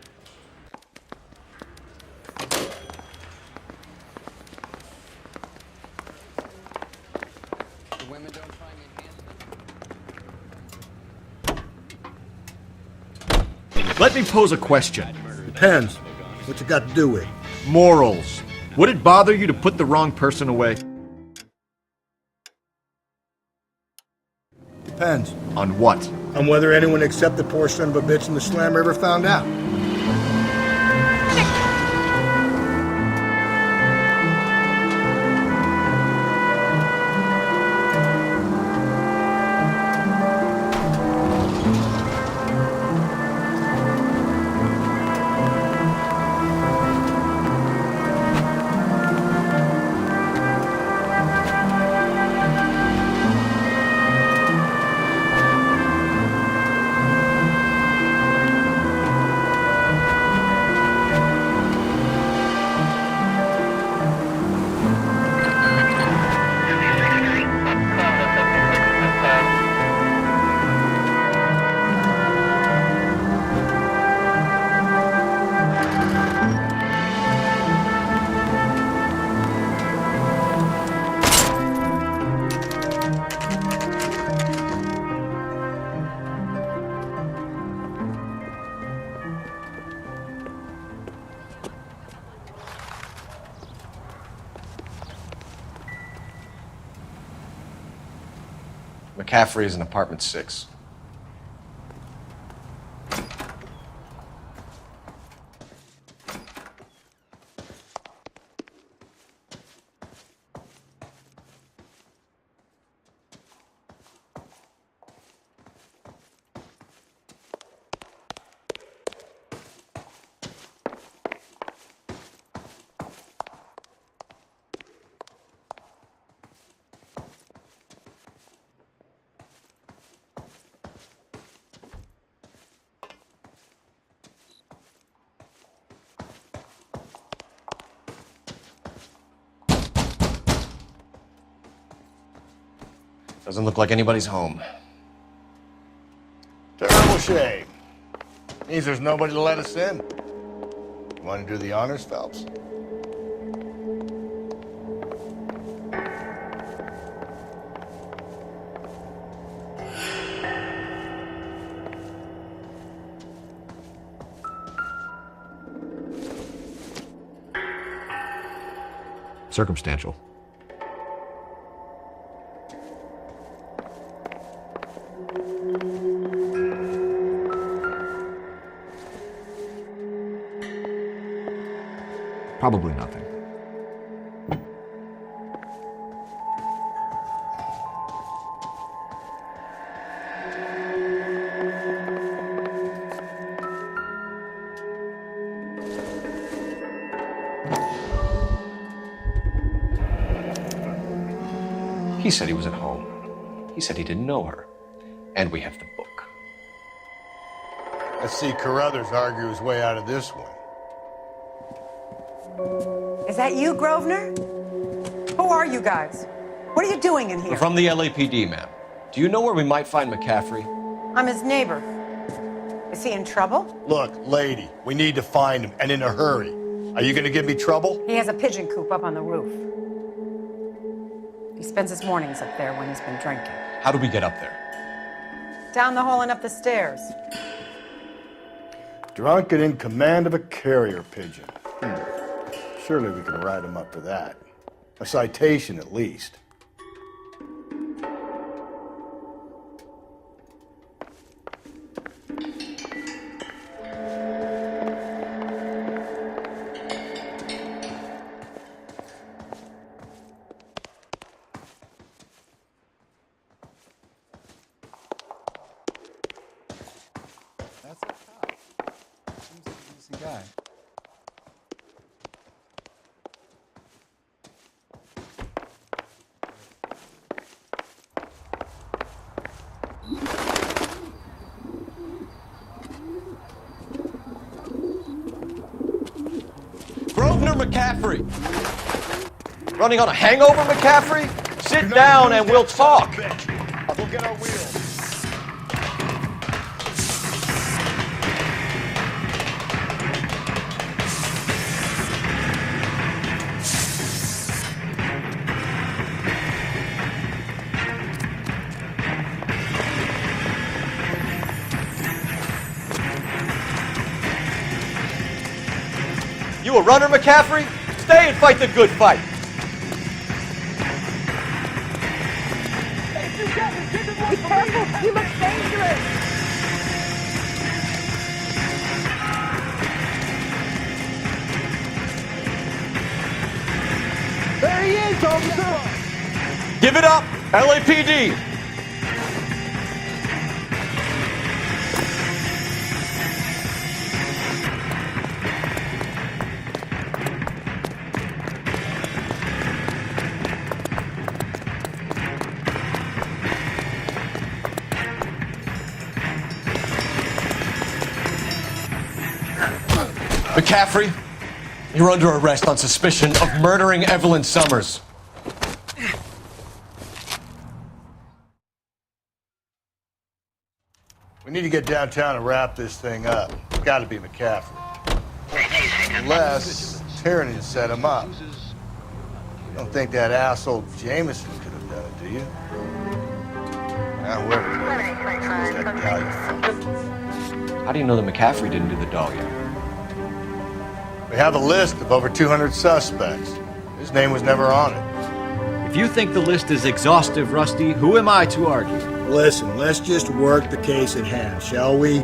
Let me pose a question. Depends. What you got to do with? Morals. Would it bother you to put the wrong person away? Depends. On what? On whether anyone except the poor son of a bitch in the slammer ever found out. McCaffrey is in apartment 6. Doesn't look like anybody's home. Terrible shame. Means there's nobody to let us in. You want to do the honors, Phelps? Circumstantial. Probably nothing. He said he was at home. He said he didn't know her. And we have the book. Let's see Carruthers argue his way out of this one. Is that you, Grosvenor? Who are you guys? What are you doing in here? We're from the LAPD, ma'am. Do you know where we might find McCaffrey? I'm his neighbor. Is he in trouble? Look, lady, we need to find him, and in a hurry. Are you gonna give me trouble? He has a pigeon coop up on the roof. He spends his mornings up there when he's been drinking. How do we get up there? Down the hall and up the stairs. Drunk and in command of a carrier pigeon. Surely we can write him up for that. A citation, at least. That's a cop. Seems like a decent guy. Grosvenor McCaffrey! Running on a hangover, McCaffrey? Sit down and we'll talk. We'll get our wheels. You a runner, McCaffrey? Stay and fight the good fight. Be careful, he looks dangerous. There he is, officer! Give it up, LAPD! McCaffrey, you're under arrest on suspicion of murdering Evelyn Summers. We need to get downtown and wrap this thing up. It's got to be McCaffrey. Unless Tyranny set him up. You don't think that asshole Jameson could have done it, do you? Whoever did that guy. How do you know that McCaffrey didn't do the dog yet? We have a list of over 200 suspects. His name was never on it. If you think the list is exhaustive, Rusty, who am I to argue? Listen, let's just work the case at hand, shall we?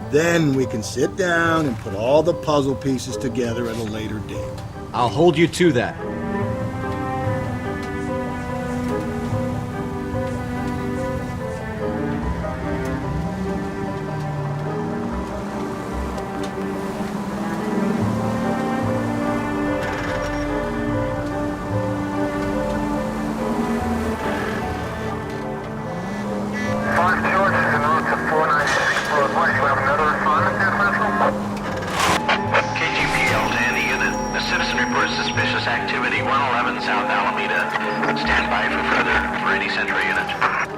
Then we can sit down and put all the puzzle pieces together at a later date. I'll hold you to that. KGPL to any unit. A citizen reports suspicious activity 111 South Alameda. Stand by for further for any Central unit.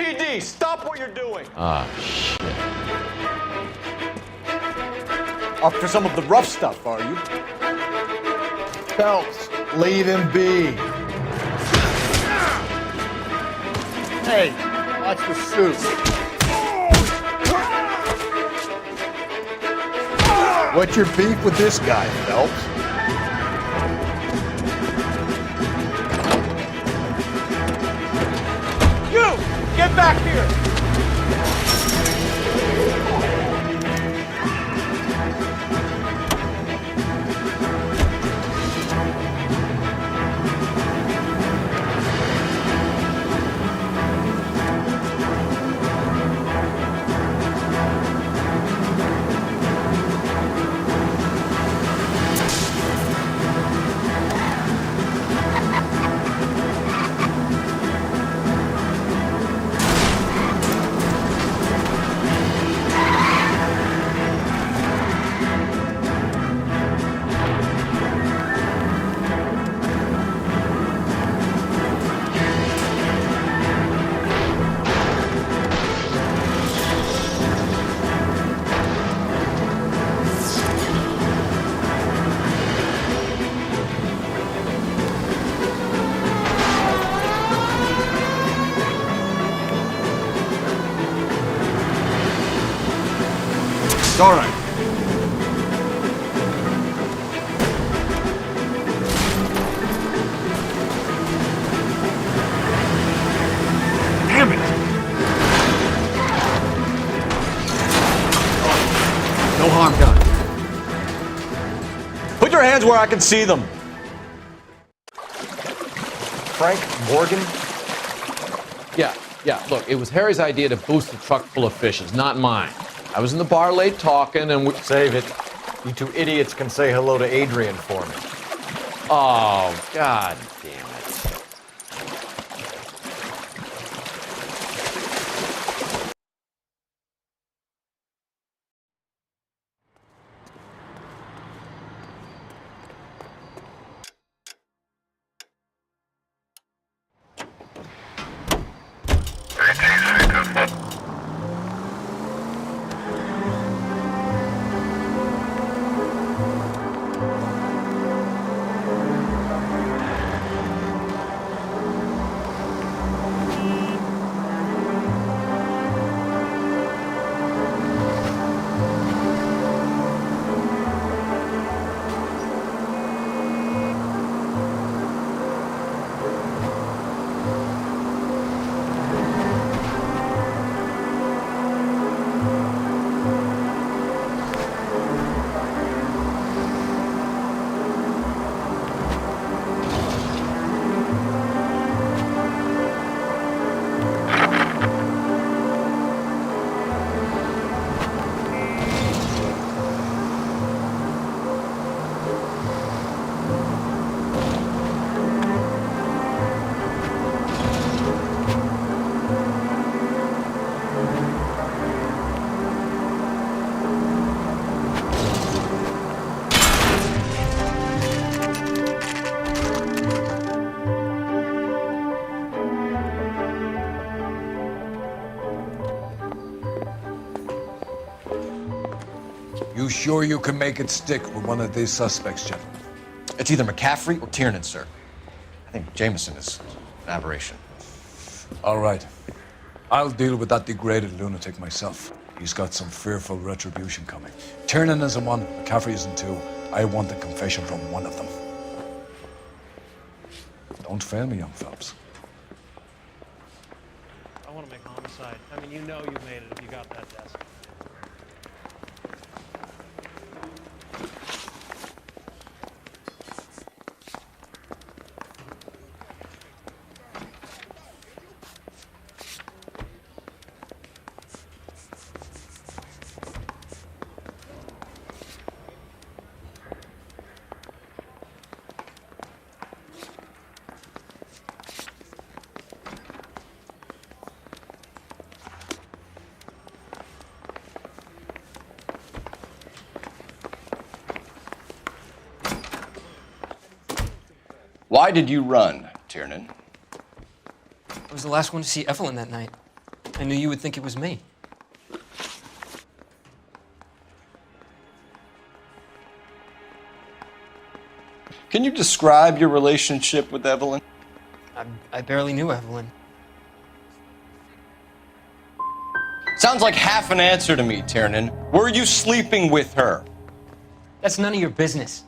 LAPD, stop what you're doing. Ah, shit. Up for some of the rough stuff, are you? Phelps, leave him be. Hey, watch the suit. What's your beef with this guy, Phelps? You! Get back here! It's all right. Damn it! No harm done. Put your hands where I can see them. Frank Morgan? Yeah, look, it was Harry's idea to boost the truck full of fishes, not mine. I was in the bar late talking and we... Save it. You two idiots can say hello to Adrian for me. Oh, God damn it. You sure you can make it stick with one of these suspects, gentlemen? It's either McCaffrey or Tiernan, sir. I think Jameson is an aberration. All right. I'll deal with that degraded lunatic myself. He's got some fearful retribution coming. Tiernan isn't one, McCaffrey isn't two. I want the confession from one of them. Don't fail me, young Phelps. I want to make Homicide. I mean, you know you made it if you got that desk. Why did you run, Tiernan? I was the last one to see Evelyn that night. I knew you would think it was me. Can you describe your relationship with Evelyn? I barely knew Evelyn. Sounds like half an answer to me, Tiernan. Were you sleeping with her? That's none of your business.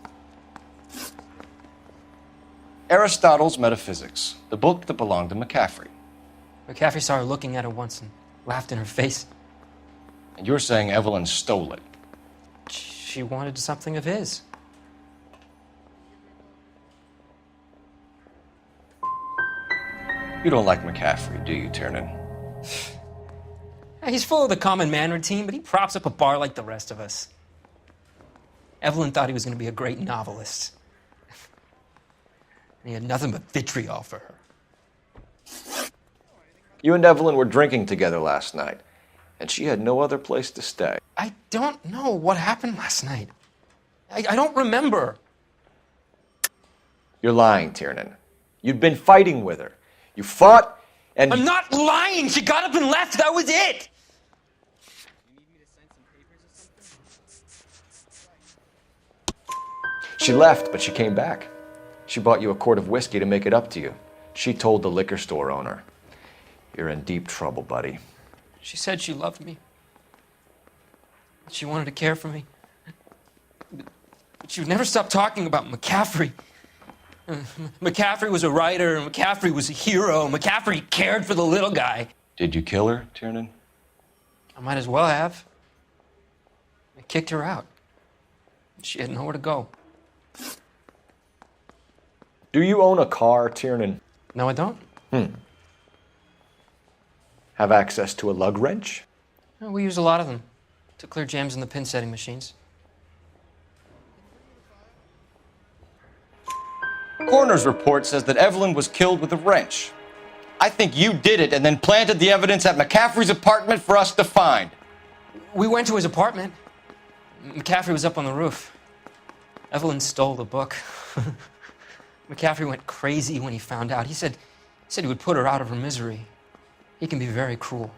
Aristotle's Metaphysics, the book that belonged to McCaffrey. McCaffrey saw her looking at her once and laughed in her face. And you're saying Evelyn stole it? She wanted something of his. You don't like McCaffrey, do you, Tiernan? He's full of the common man routine, but he props up a bar like the rest of us. Evelyn thought he was going to be a great novelist. And he had nothing but vitriol for her. You and Evelyn were drinking together last night, and she had no other place to stay. I don't know what happened last night. I don't remember. You're lying, Tiernan. You'd been fighting with her. You fought, and... I'm not lying! She got up and left, that was it! She left, but she came back. She bought you a quart of whiskey to make it up to you. She told the liquor store owner. You're in deep trouble, buddy. She said she loved me. She wanted to care for me. But she would never stop talking about McCaffrey. McCaffrey was a writer, and McCaffrey was a hero. McCaffrey cared for the little guy. Did you kill her, Tiernan? I might as well have. I kicked her out. She had nowhere to go. Do you own a car, Tiernan? No, I don't. Have access to a lug wrench? We use a lot of them to clear jams in the pin setting machines. Coroner's report says that Evelyn was killed with a wrench. I think you did it and then planted the evidence at McCaffrey's apartment for us to find. We went to his apartment. McCaffrey was up on the roof. Evelyn stole the book. McCaffrey went crazy when he found out. He said he would put her out of her misery. He can be very cruel.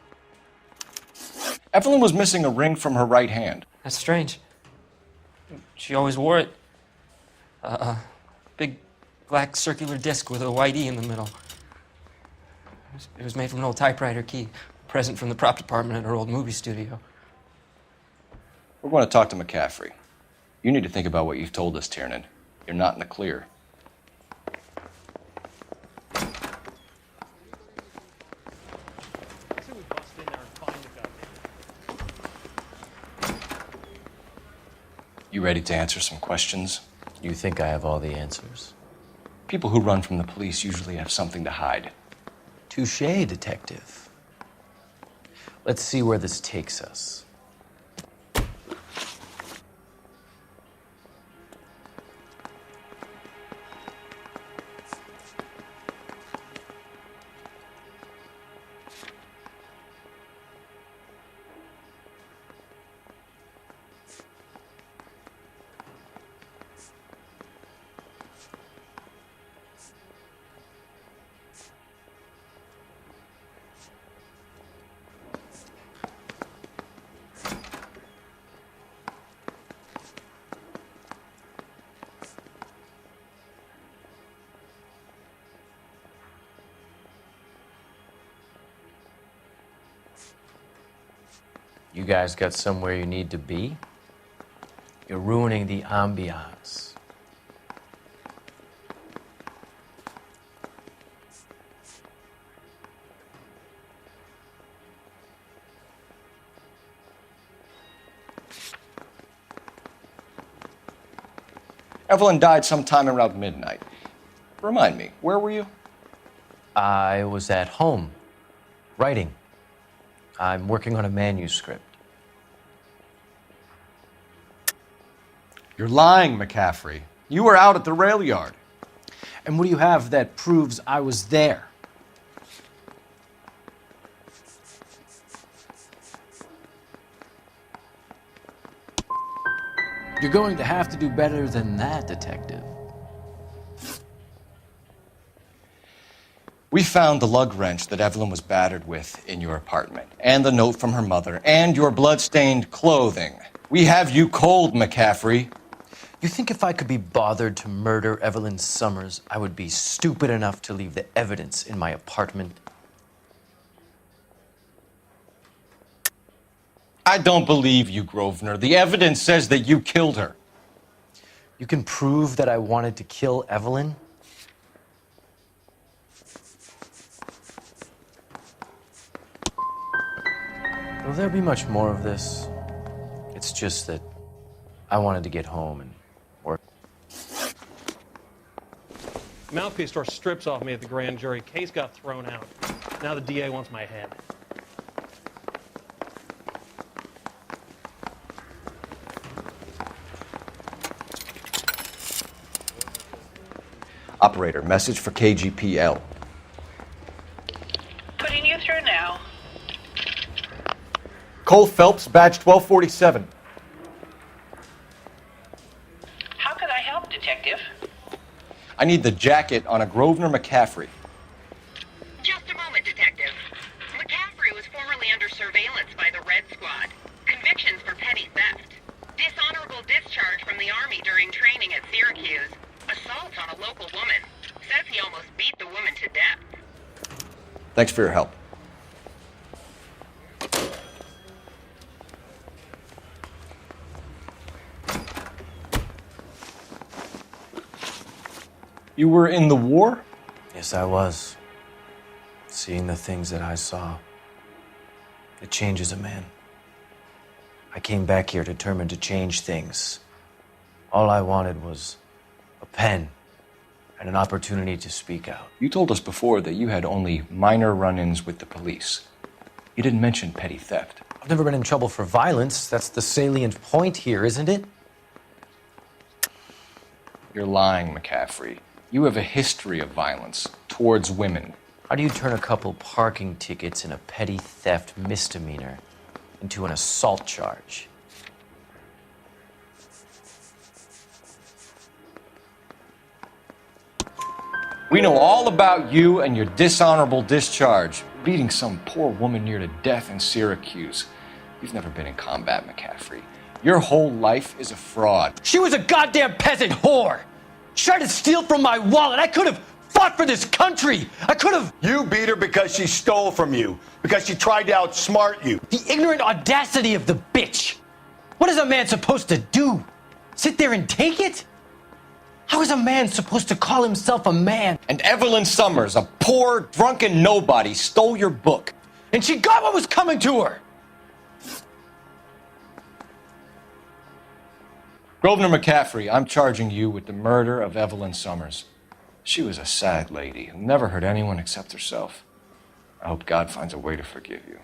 Evelyn was missing a ring from her right hand. That's strange. She always wore it. Big black circular disc with a white E in the middle. It was made from an old typewriter key, a present from the prop department at her old movie studio. We're going to talk to McCaffrey. You need to think about what you've told us, Tiernan. You're not in the clear. You ready to answer some questions? You think I have all the answers? People who run from the police usually have something to hide. Touché, detective. Let's see where this takes us. You guys got somewhere you need to be? You're ruining the ambiance. Evelyn died sometime around midnight. Remind me, where were you? I was at home, writing. I'm working on a manuscript. You're lying, McCaffrey. You were out at the rail yard. And what do you have that proves I was there? You're going to have to do better than that, detective. We found the lug wrench that Evelyn was battered with in your apartment, and the note from her mother, and your blood-stained clothing. We have you cold, McCaffrey. You think if I could be bothered to murder Evelyn Summers, I would be stupid enough to leave the evidence in my apartment? I don't believe you, Grosvenor. The evidence says that you killed her. You can prove that I wanted to kill Evelyn? Will there be much more of this? It's just that I wanted to get home and work. Mouthpiece tore strips off me at the grand jury. Case got thrown out. Now the DA wants my head. Operator, message for KGPL. Putting you through now. Cole Phelps, badge 1247. How could I help, Detective? I need the jacket on a Grosvenor McCaffrey. Just a moment, Detective. McCaffrey was formerly under surveillance by the Red Squad. Convictions for petty theft. Dishonorable discharge from the Army during training at Syracuse. Assault on a local woman. Says he almost beat the woman to death. Thanks for your help. You were in the war? Yes, I was. Seeing the things that I saw, it changes a man. I came back here determined to change things. All I wanted was a pen and an opportunity to speak out. You told us before that you had only minor run-ins with the police. You didn't mention petty theft. I've never been in trouble for violence. That's the salient point here, isn't it? You're lying, McCaffrey. You have a history of violence towards women. How do you turn a couple parking tickets and a petty theft misdemeanor into an assault charge? We know all about you and your dishonorable discharge, beating some poor woman near to death in Syracuse. You've never been in combat, McCaffrey. Your whole life is a fraud. She was a goddamn peasant whore! She tried to steal from my wallet. I could have fought for this country. I could have... You beat her because she stole from you, because she tried to outsmart you. The ignorant audacity of the bitch. What is a man supposed to do? Sit there and take it? How is a man supposed to call himself a man? And Evelyn Summers, a poor, drunken nobody, stole your book. And she got what was coming to her. Grosvenor McCaffrey, I'm charging you with the murder of Evelyn Summers. She was a sad lady who never hurt anyone except herself. I hope God finds a way to forgive you.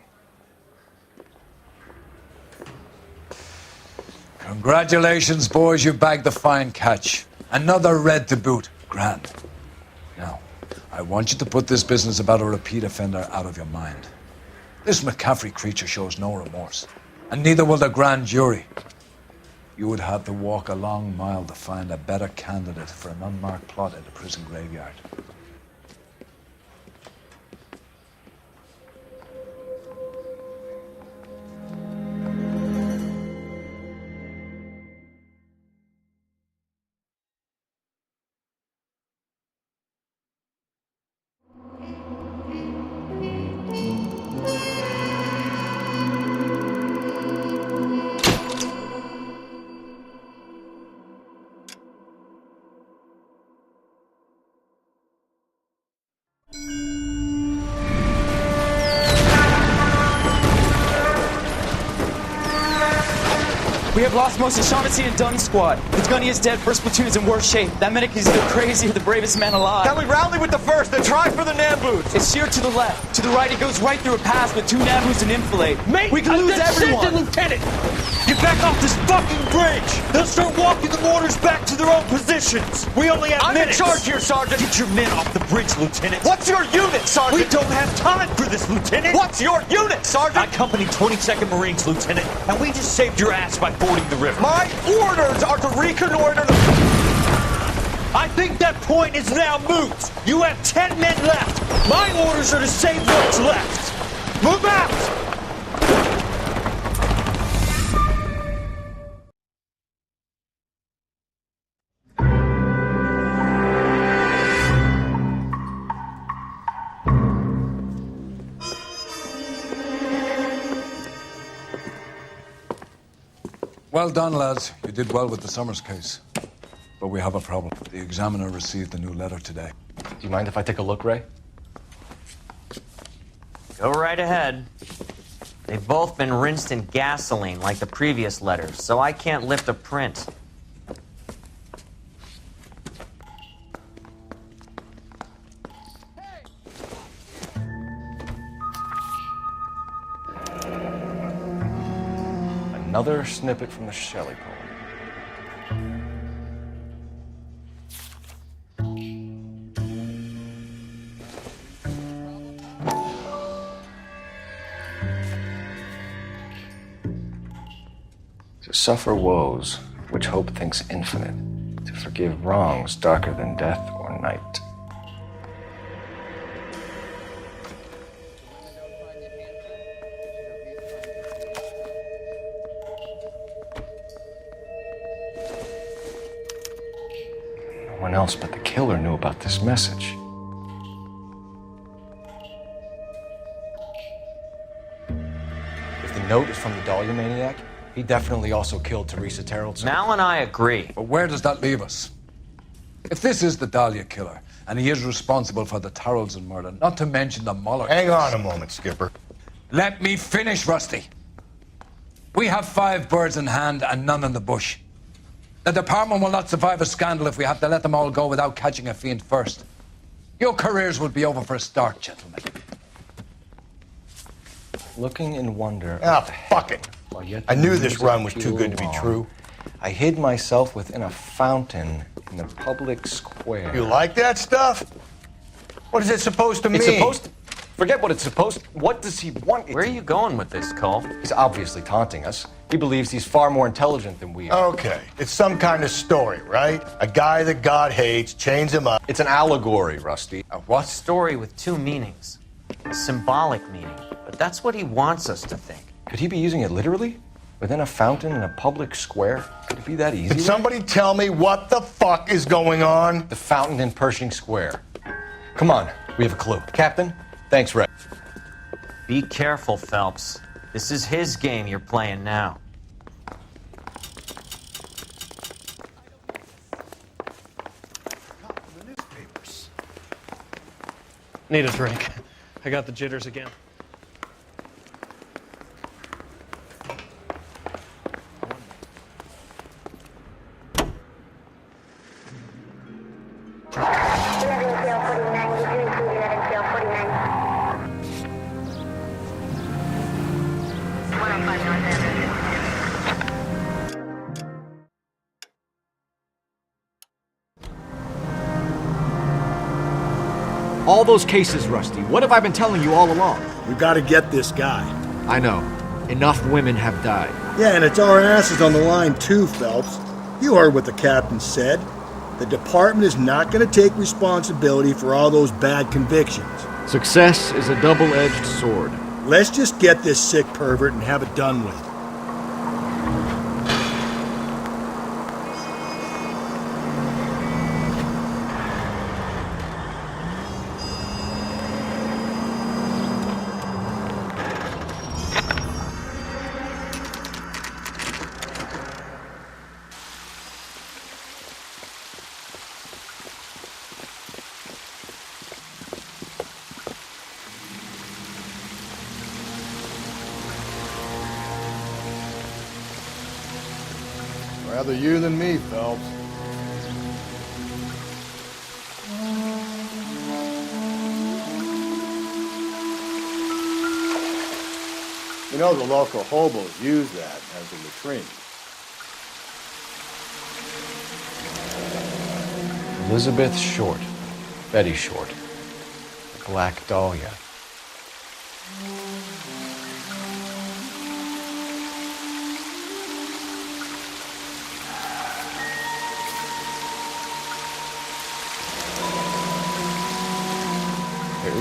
Congratulations, boys. You bagged the fine catch. Another red to boot. Grand. Now, I want you to put this business about a repeat offender out of your mind. This McCaffrey creature shows no remorse, and neither will the grand jury. You would have to walk a long mile to find a better candidate for an unmarked plot at a prison graveyard. We have lost most of Shaughnessy and Dunn's squad. The gunny is dead, first platoon is in worse shape. That medic is either crazy or the bravest man alive. Can we rally with the first and try for the Nambus? It's sheer to the left. To the right, it goes right through a pass with 2 Nambus and enfilade. Mate, we can lose everyone. Lieutenant! Get back off this fucking bridge! They'll start walking the mortars back to their own positions. We only have minutes. I'm in charge here, Sergeant. Get your men off the bridge, Lieutenant. What's your unit, Sergeant? We don't have time for this, Lieutenant. What's your unit, Sergeant? I company 22nd Marines, Lieutenant, and we just saved your ass by fording the river. My orders are to reconnoiter the... Sergeant, I I think that point is now moot. You have 10 men left. My orders are to save what's left. Move out! Well done, lads. You did well with the Summers case. But we have a problem. The examiner received a new letter today. Do you mind if I take a look, Ray? Go right ahead. They've both been rinsed in gasoline like the previous letters, so I can't lift a print. Another snippet from the Shelley poem. To suffer woes which hope thinks infinite, to forgive wrongs darker than death or night. No one else but the killer knew about this message. If the note is from the Dahlia maniac, he definitely also killed Teresa Terrellson. Mal and I agree. But where does that leave us? If this is the Dahlia killer, and he is responsible for the Terrellson murder, not to mention the Muller Hang case. on a moment, Skipper. Let me finish, Rusty. We have 5 birds in hand and none in the bush. The department will not survive a scandal if we have to let them all go without catching a fiend first. Your careers will be over for a start, gentlemen. Looking in wonder. Ah, fuck it. I knew this run was too good to be true. I hid myself within a fountain in the public square. You like that stuff? What is it supposed to mean? It's supposed to... Forget what it's supposed to... What does he want? Where are you going with this, Cole? He's obviously taunting us. He believes he's far more intelligent than we are. Okay, it's some kind of story, right? A guy that God hates, chains him up. It's an allegory, Rusty. A what? Story with 2 meanings. A symbolic meaning. But that's what he wants us to think. Could he be using it literally? Within a fountain in a public square? Could it be that easy? Can somebody tell me what the fuck is going on? The fountain in Pershing Square. Come on, we have a clue. Captain, thanks, Ray. Be careful, Phelps. This is his game you're playing now. Need a drink. I got the jitters again. All those cases, Rusty. What have I been telling you all along? We gotta get this guy. I know. Enough women have died. Yeah, and it's our asses on the line too, Phelps. You heard what the captain said. The department is not gonna take responsibility for all those bad convictions. Success is a double-edged sword. Let's just get this sick pervert and have it done with. Rather you than me, Phelps. You know, the local hobos use that as a latrine. Elizabeth Short. Betty Short. The Black Dahlia.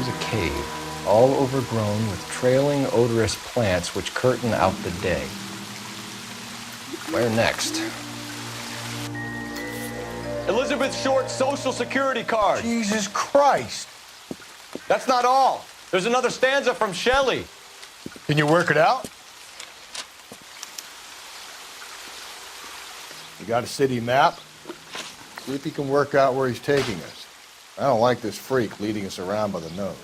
is a cave, all overgrown with trailing, odorous plants which curtain out the day. Where next? Elizabeth Short's social security card. Jesus Christ. That's not all. There's another stanza from Shelley. Can you work it out? You got a city map? See if you can work out where he's taking us. I don't like this freak leading us around by the nose.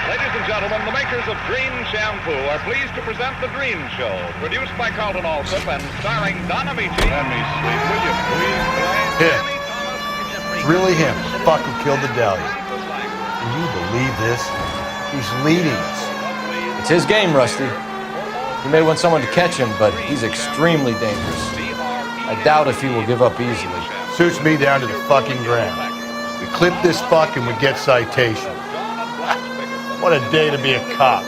Ladies and gentlemen, the makers of Green Shampoo are pleased to present The Dream Show, produced by Carlton Alsop and starring Don Amici. Let me sleep, will you please? Him. It's really him. Fuck who killed the Dahlia. Can you believe this? He's leading us. It's his game, Rusty. He may want someone to catch him, but he's extremely dangerous. I doubt if he will give up easily. Suits me down to the fucking ground. We clip this fuck and we get citation. What a day to be a cop.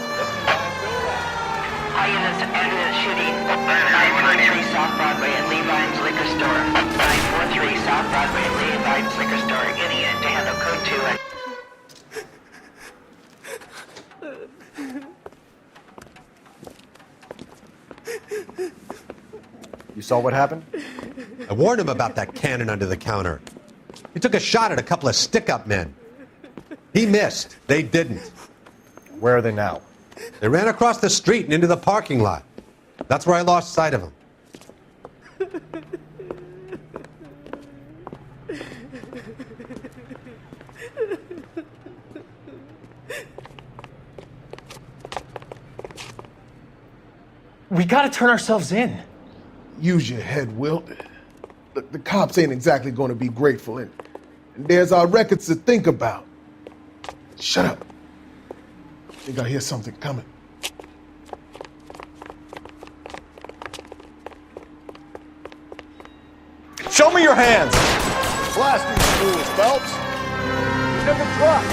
All units ended at shooting 943 South Broadway at Levine's Liquor Store. 943 South Broadway at Levine's Liquor Store. Any unit to handle code 2. You saw what happened? I warned him about that cannon under the counter. He took a shot at a couple of stick-up men. He missed. They didn't. Where are they now? They ran across the street and into the parking lot. That's where I lost sight of them. We gotta turn ourselves in. Use your head, Wilt. Look, the cops ain't exactly going to be grateful, and there's our records to think about. Shut up. I think I hear something coming. Show me your hands! Blast these fools, Phelps. Get the truck!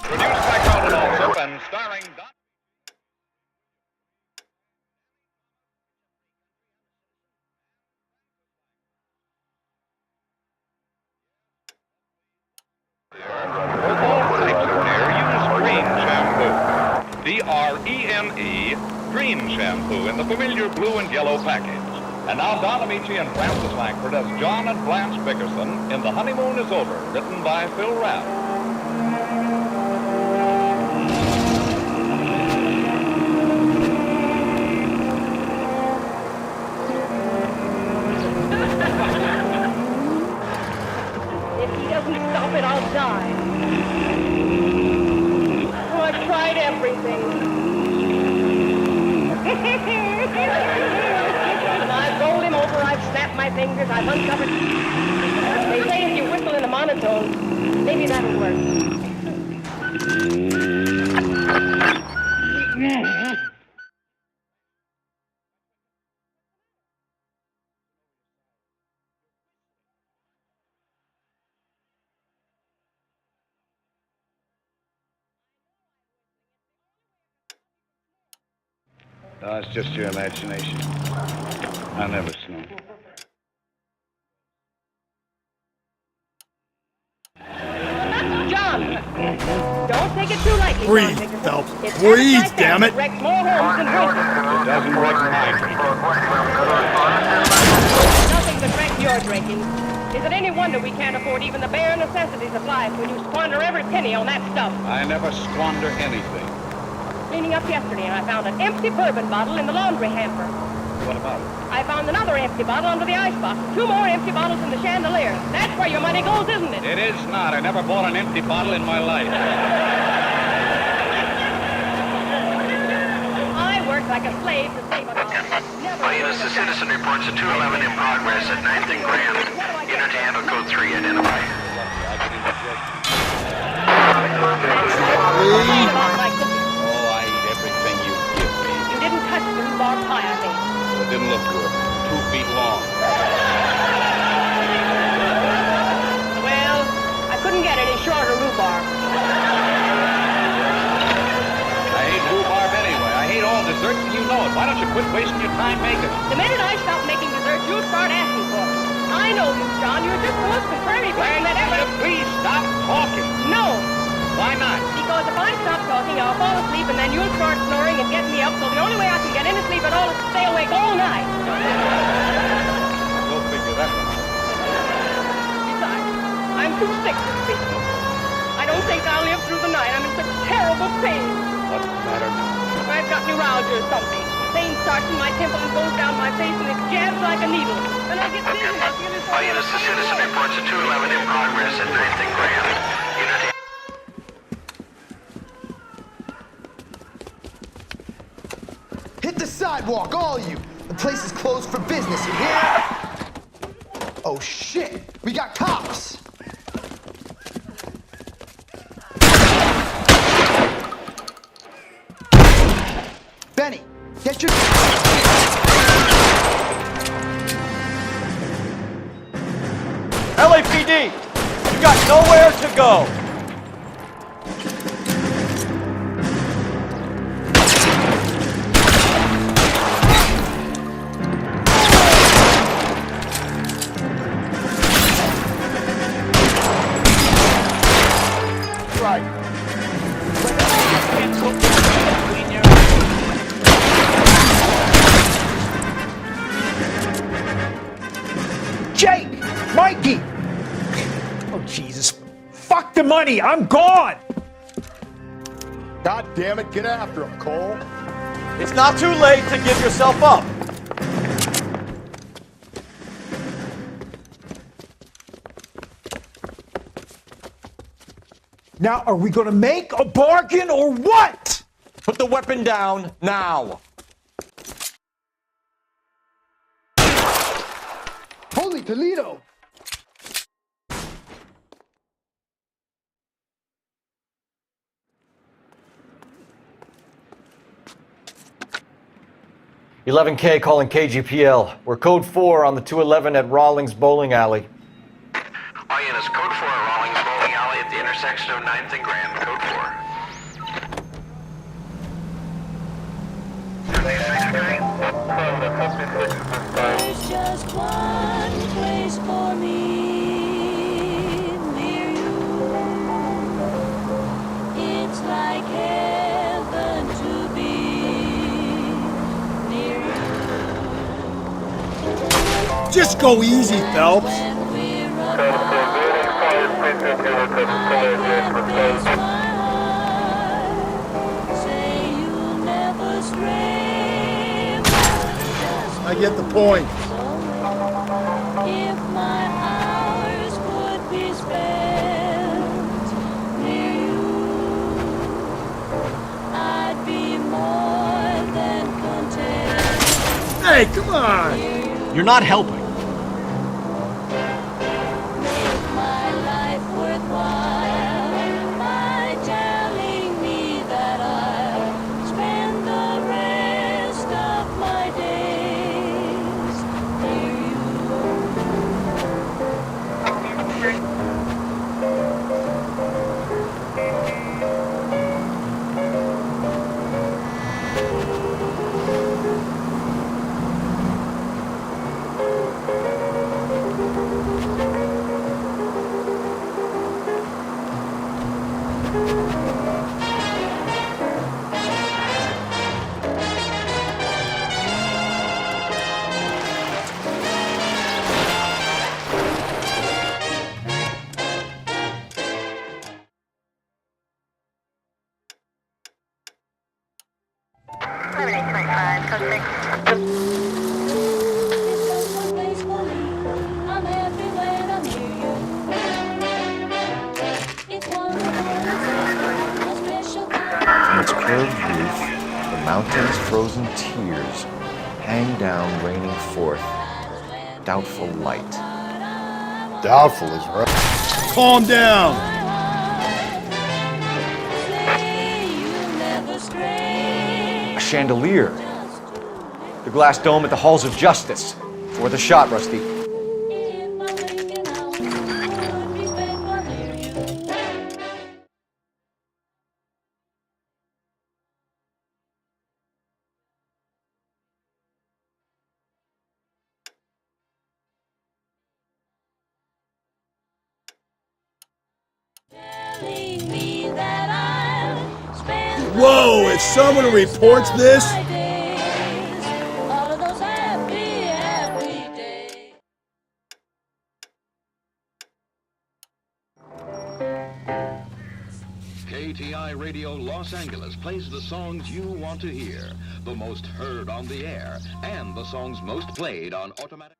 Produced by Carlton Alsop and starring Don. For all types of hair, use Green Shampoo. D-R-E-N-E, Green Shampoo in the familiar blue and yellow package. And now Don Amici and Francis Langford as John and Blanche Bickerson in The Honeymoon is Over, written by Phil Rapp. If he doesn't stop it, I'll die. Oh, I've tried everything. I've rolled him over, I've snapped my fingers, I've uncovered. They say if you whistle in a monotone, maybe that'll work. Oh, it's just your imagination. I never snow. John! Don't take it too lightly, Breathe, John Dickerson. Phelps. It's Breathe, habits like damn that it. that wreck more homes than drinking. It doesn't wreck my drinking. Nothing but wreck your drinking. Is it any wonder we can't afford even the bare necessities of life when you squander every penny on that stuff? I never squander anything. Cleaning up yesterday, and I found an empty bourbon bottle in the laundry hamper. What about it? I found another empty bottle under the icebox. 2 more empty bottles in the chandelier. That's where your money goes, isn't it? It is not. I never bought an empty bottle in my life. I worked like a slave to save a dollar. Hyenas, the citizen reports a 211 in progress at 9th and Grand. Unit to handle code 3 identified. Oh, I eat everything you give me. You didn't touch the rhubarb pie I made. It didn't look good. 2 feet long. Well, I couldn't get any shorter rhubarb. I hate rhubarb anyway. I hate all desserts, and you know it. Why don't you quit wasting your time making them? The minute I stop making desserts, you'll start asking for them. I know you, John. You're just the most contrary person that ever... Please stop talking. No. Why not? Because if I stop talking, I'll fall asleep, and then you'll start snoring and get me up, so the only way I can get any sleep at all is to stay awake all night. Go figure that one out. Besides, I'm too sick to speak. I don't think I'll live through the night. I'm in such terrible pain. What's the matter now? I've got neuralgia or something. Pain starts in my temple and goes down my face, and it jabs like a needle. Then I get dizzy and I feel as though... Hyenas, the citizen reports a 211 in progress at 9th and Grand. Unit to... Hit the sidewalk, all of you! The place is closed for business, you hear? Oh shit! We got cops! Benny, get your... LAPD, you got nowhere to go. Jake! Mikey! Oh, Jesus. Fuck the money! I'm gone! God damn it, get after him, Cole. It's not too late to give yourself up. Now, are we gonna make a bargain or what? Put the weapon down now. Holy Toledo! $11K calling KGPL. We're code 4 on the 211 at Rawlings Bowling Alley. Hyenas, code 4, Rawlings Bowling Alley at the intersection of 9th and Grand. Code 4. There's just one place for me near you. It's like heaven to be near you. Just go easy, Phelps. Say you'll never stray. I get the point. If my hours could be spent near you, I'd be more than content. Hey, come on! You're not helping. Make my life worthwhile by telling me that I'll spend the rest of my days near you. Mountains' frozen tears hang down, raining forth doubtful light. Doubtful is right. Calm down! A chandelier. The glass dome at the halls of justice. It's worth a shot, Rusty. Whoa, if someone reports this... KTI Radio Los Angeles plays the songs you want to hear, the most heard on the air, and the songs most played on automatic.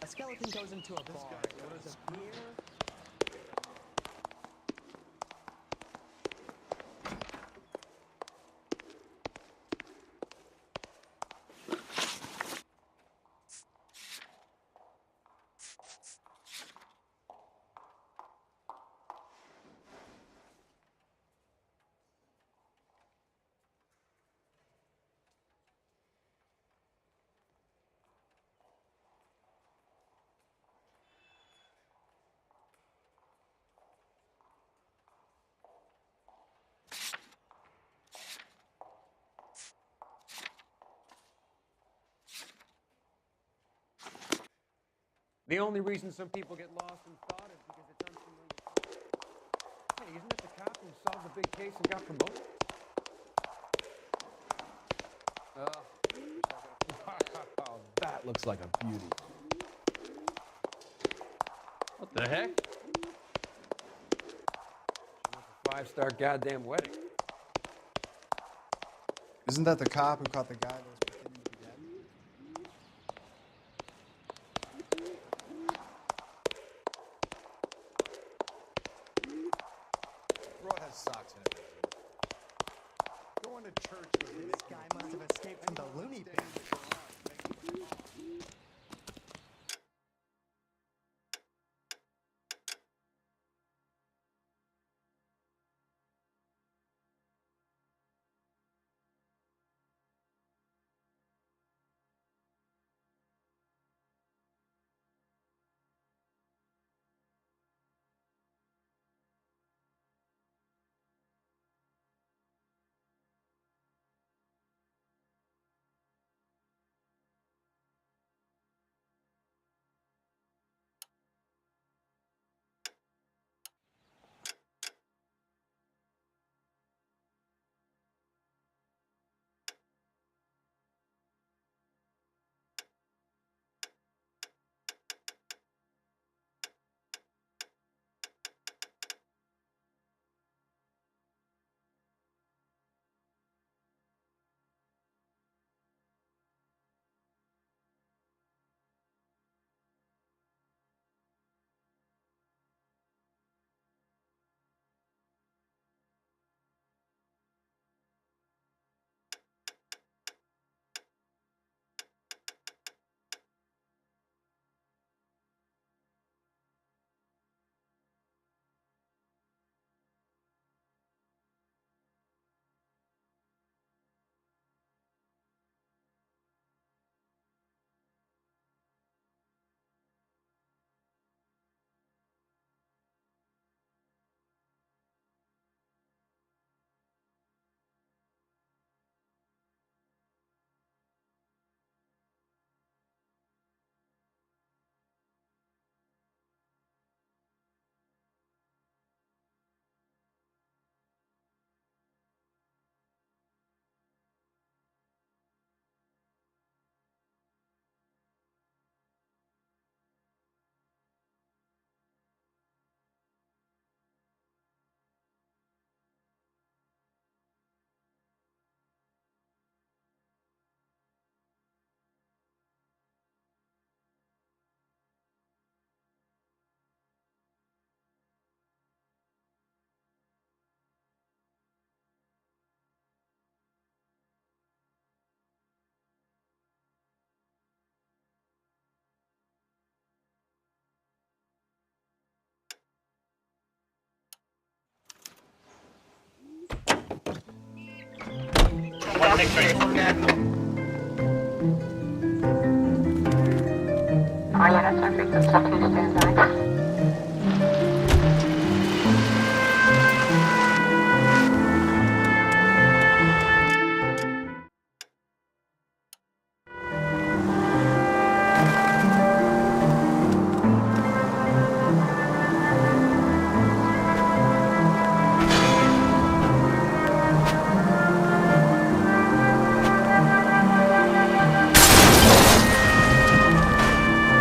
A skeleton goes into a bar. What is it here? The only reason some people get lost in thought is because it's unfamiliar. Hey, isn't it the cop who solved the big case and got promoted? Oh, that looks like a beauty. What the heck? A 5-star goddamn wedding. Isn't that the cop who caught the guy that was pretending to be dead? Bro has socks in it. Going to church with this guy must have escaped from the loony bin.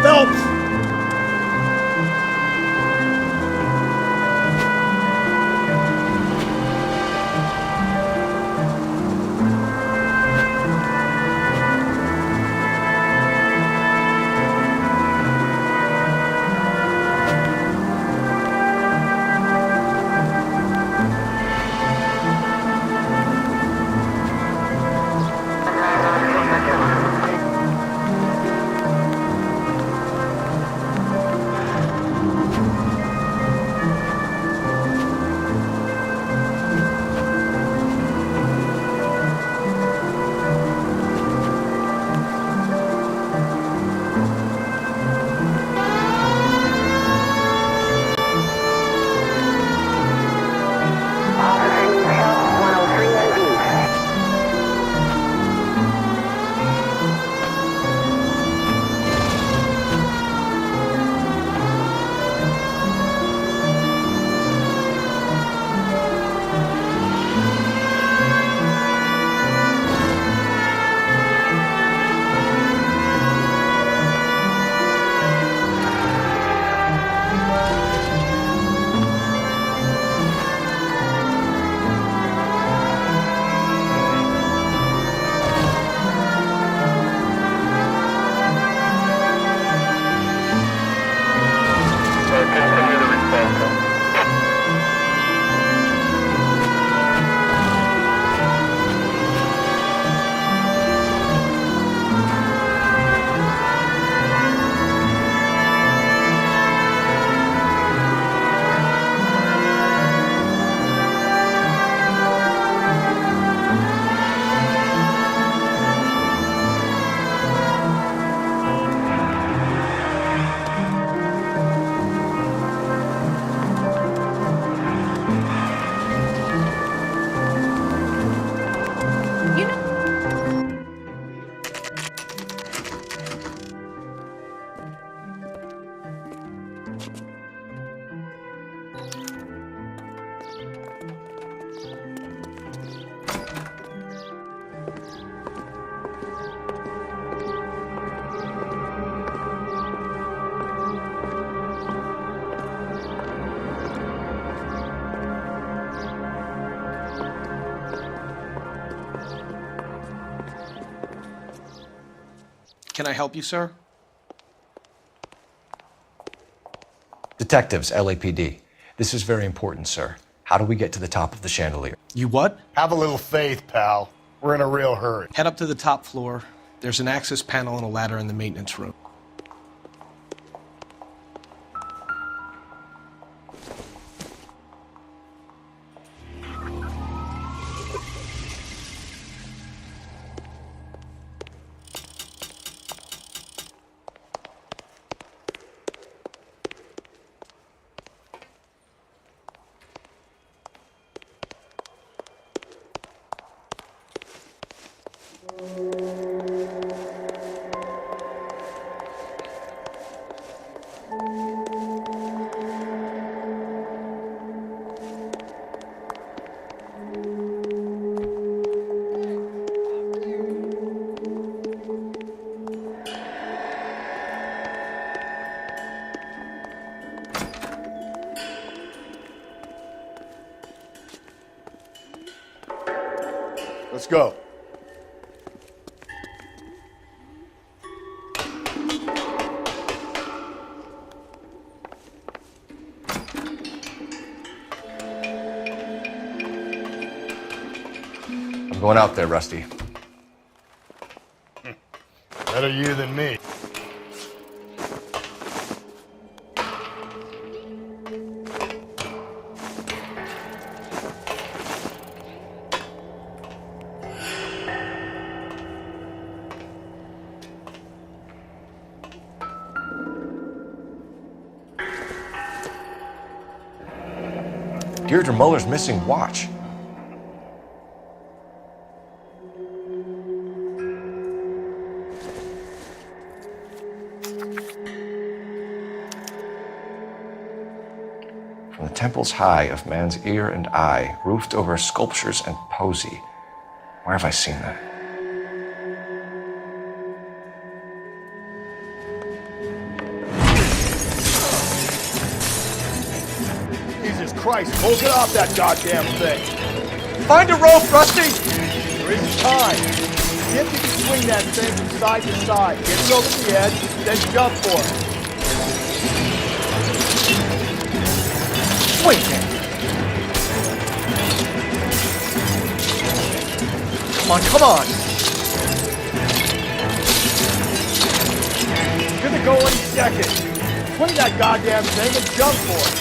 Phelps! Can I help you, sir? Detectives, LAPD. This is very important, sir. How do we get to the top of the chandelier? You what? Have a little faith, pal. We're in a real hurry. Head up to the top floor. There's an access panel and a ladder in the maintenance room. Let's go. I'm going out there, Rusty. Better you than me. Deirdre Muller's missing watch. From the temples high of man's ear and eye, roofed over sculptures and poesy. Where have I seen that? Jesus Christ, hold it off that goddamn thing. Find a rope, Rusty! There isn't time. See if you can swing that thing from side to side. Get it over the edge, then jump for it. Wait there. Come on. It's gonna go any second. Swing that goddamn thing and jump for it.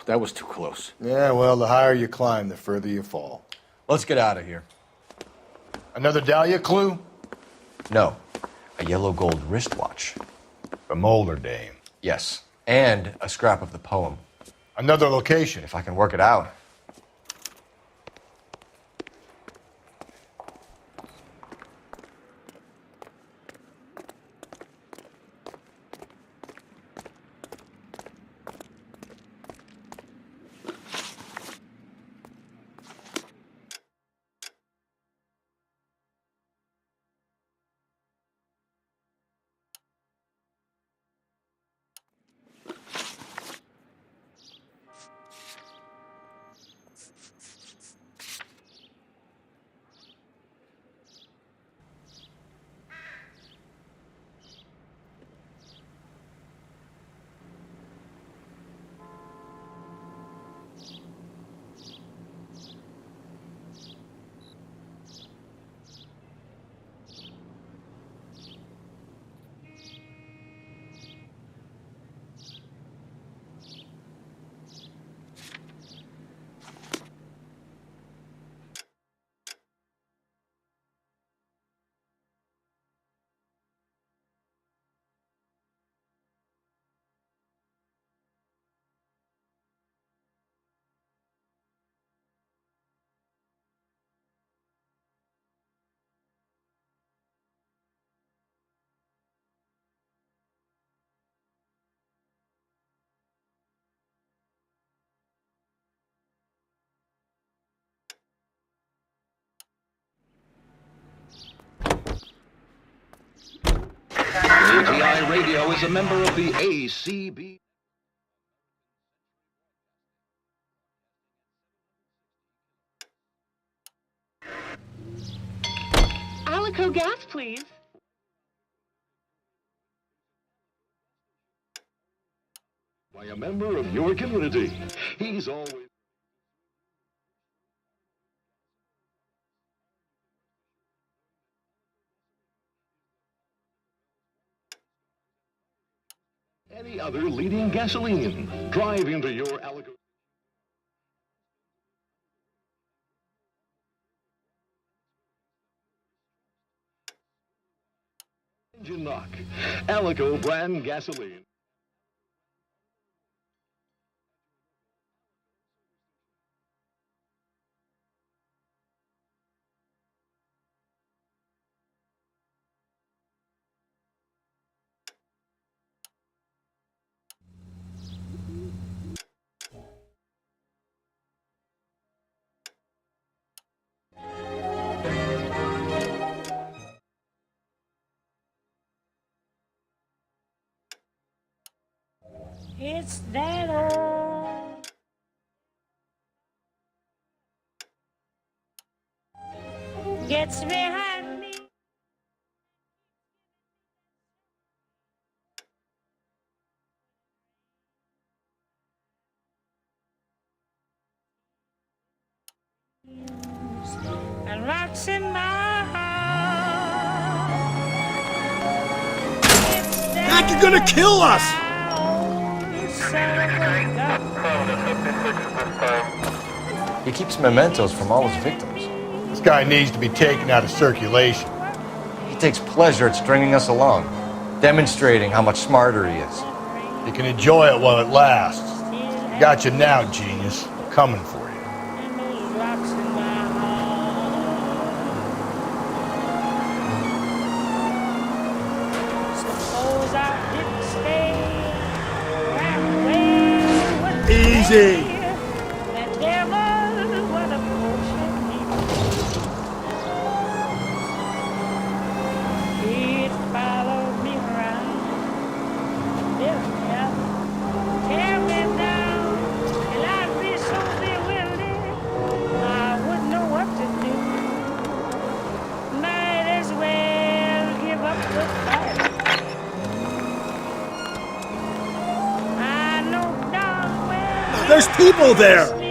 That was too close. Yeah, well, the higher you climb, the further you fall. Let's get out of here. Another Dahlia clue? No. A yellow gold wristwatch. The Molar Dame. Yes. And a scrap of the poem. Another location. If I can work it out. KTI Radio is a member of the ACB. Alico gas, please. By a member of your community. He's always... any other leading gasoline. Drive into your Alico. Engine knock. Alico brand gasoline. It's that old. Gets behind me. rocks in my heart. Mac, you're gonna kill us! He keeps mementos from all his victims. This guy needs to be taken out of circulation. He takes pleasure at stringing us along, demonstrating how much smarter he is. You can enjoy it while it lasts. Got you now, genius. I'm coming for you. Easy. There's people there!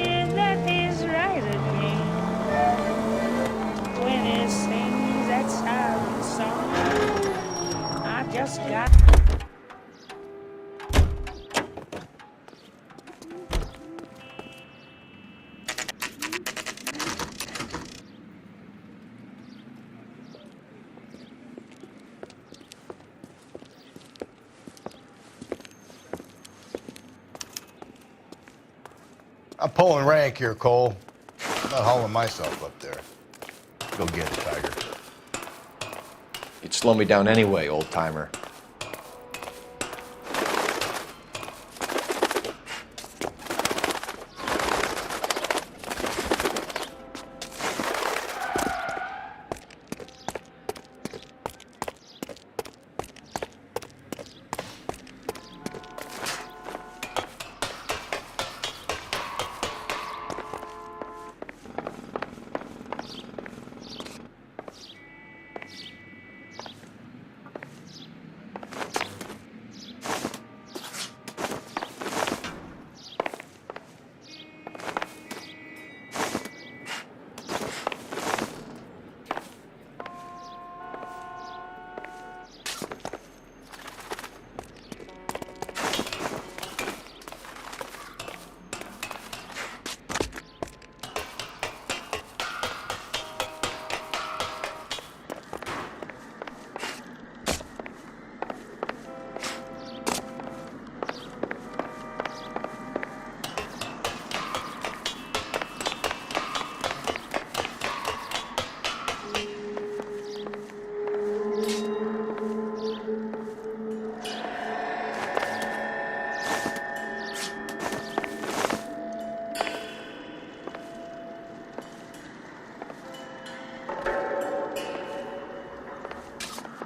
I'm pulling rank here, Cole. I'm not hauling myself up there. Go get it, Tiger. You'd slow me down anyway, old-timer.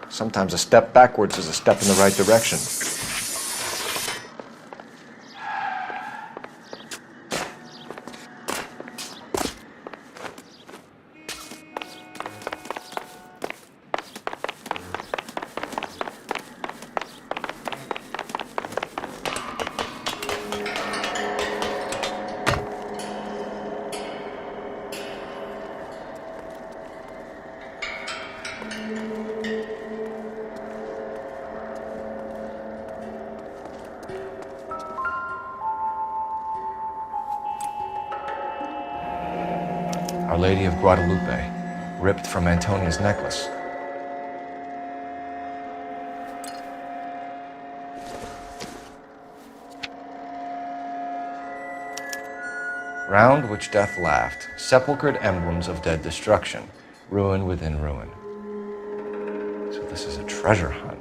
Sometimes a step backwards is a step in the right direction. Our Lady of Guadalupe, ripped from Antonia's necklace. Round which death laughed, sepulchred emblems of dead destruction, ruin within ruin. So this is a treasure hunt.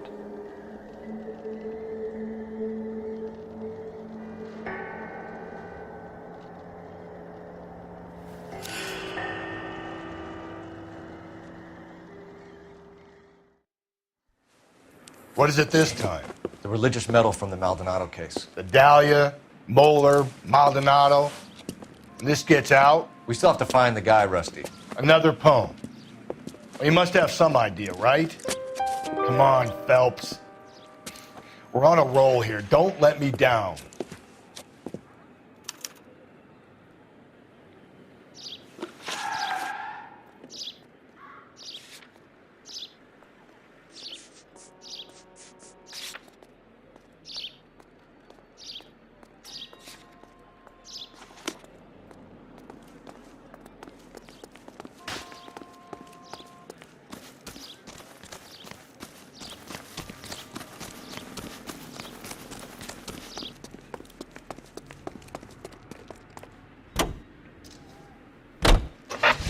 What is it this time? The religious medal from the Maldonado case. The Dahlia, Moeller, Maldonado. And this gets out? We still have to find the guy, Rusty. Another poem. Well, you must have some idea, right? Come on, Phelps. We're on a roll here. Don't let me down.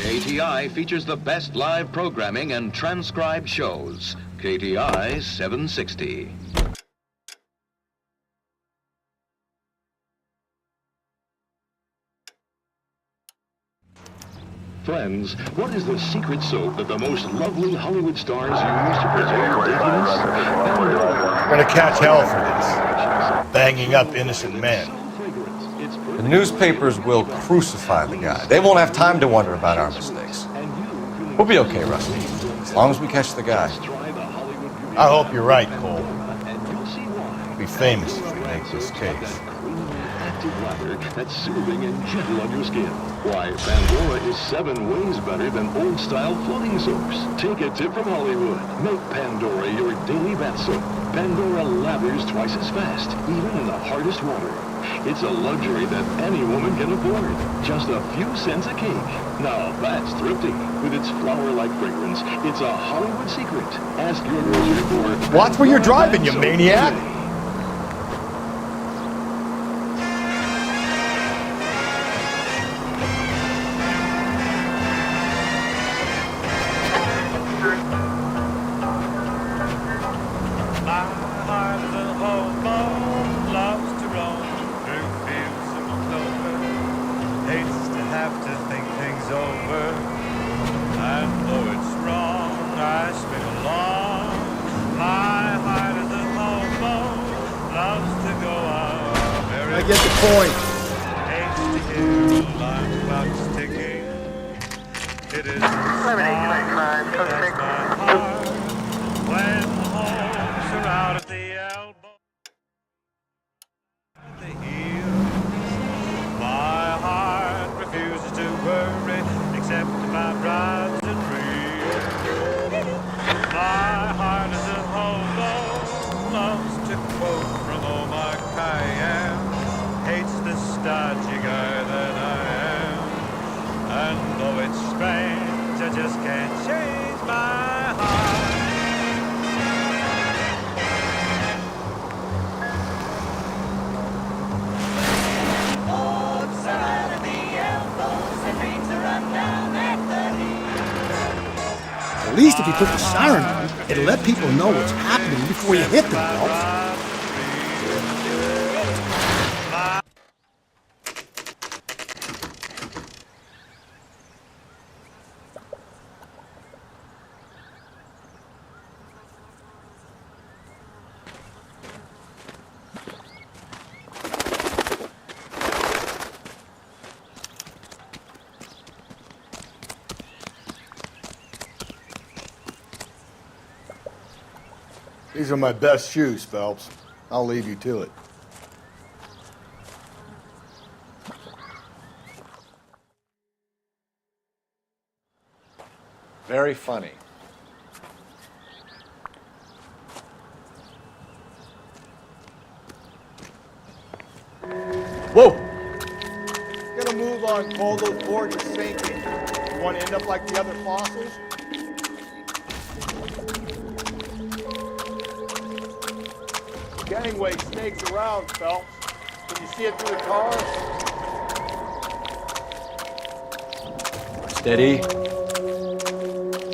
KTI features the best live programming and transcribed shows. KTI 760. Friends, what is the secret soap that the most lovely Hollywood stars use to preserve daintiness? We're gonna catch hell for this. Banging up innocent men. The newspapers will crucify the guy. They won't have time to wonder about our mistakes. We'll be okay, Rusty, as long as we catch the guy. I hope you're right, Cole. We'll be famous if we make this case. Lather that's soothing and gentle on your skin. Why, Pandora is 7 ways better than old-style floating soaps. Take a tip from Hollywood. Make Pandora your daily bath soap. Pandora lathers twice as fast, even in the hardest water. It's a luxury that any woman can afford. Just a few cents a cake. Now that's thrifty. With its flower-like fragrance, it's a Hollywood secret. Ask your grocery for... Watch where you're driving, you maniac! I get the point. My heart refuses to worry, except my bride's a dream. My heart is a hobo, loves to quote from Omar Khayyam, hates the stodgy guy that I am. And though it's strange, I just can't change my heart. At least if you put the siren on, it'll let people know what's happening before you hit them, Phelps. These are my best shoes, Phelps. I'll leave you to it. Very funny. Whoa! Gonna move on, Cole. Those boards are sinking. You want to end up like the other fossils? Gangway snakes around, Phelps. Can you see it through the cars? Steady.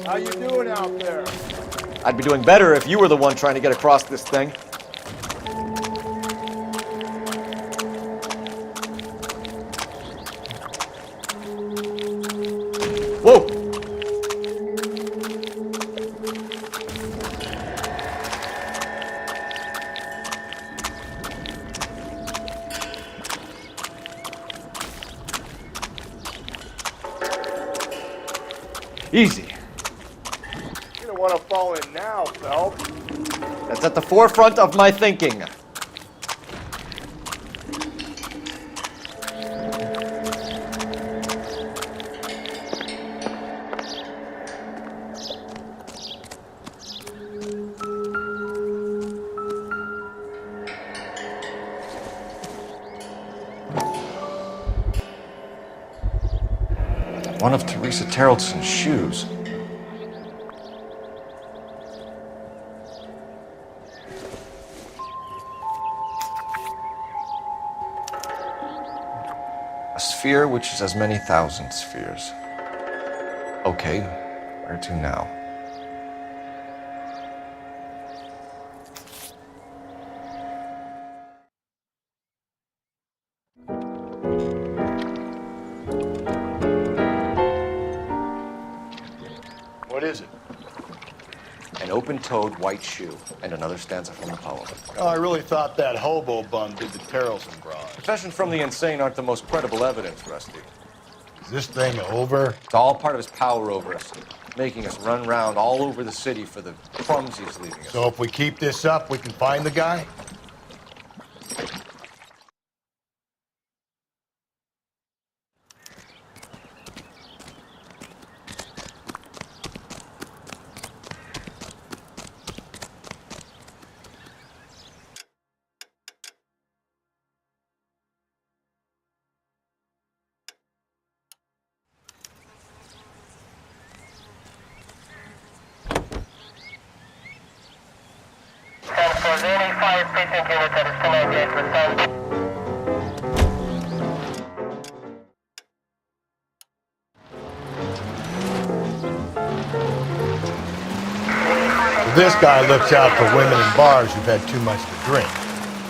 How you doing out there? I'd be doing better if you were the one trying to get across this thing. Whoa! Easy. You don't want to fall in now, Phelps. That's at the forefront of my thinking. One of Teresa Terrelson's shoes. A sphere which is as many thousand spheres. Okay, where to now? What is it? An open-toed white shoe and another stanza from the poem. Oh, I really thought that hobo bum did the Terrelson bras. Confessions from the insane aren't the most credible evidence, Rusty. Is this thing over? It's all part of his power over us, making us run round all over the city for the crumbs he's leaving us. So if we keep this up, we can find the guy? This guy looks out for women in bars who've had too much to drink.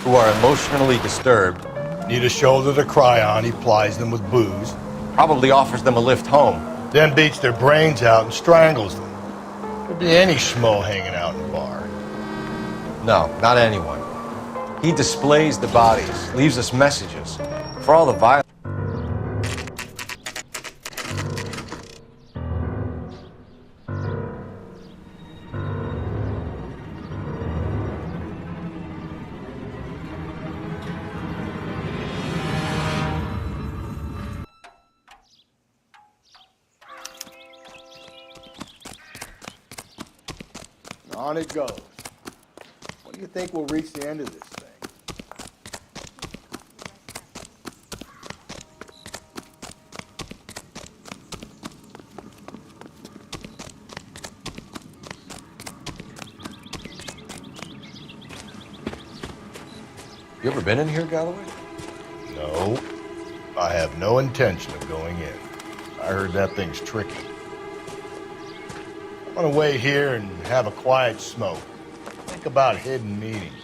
Who are emotionally disturbed. Need a shoulder to cry on, he plies them with booze. Probably offers them a lift home. Then beats their brains out and strangles them. Could be any schmo hanging out in a bar. No, not anyone. He displays the bodies, leaves us messages. For all the violence. On it goes. When do you think we'll reach the end of this thing? You ever been in here, Galloway? No. I have no intention of going in. I heard that thing's tricky. I want to wait here and have a quiet smoke. Think about hidden meetings.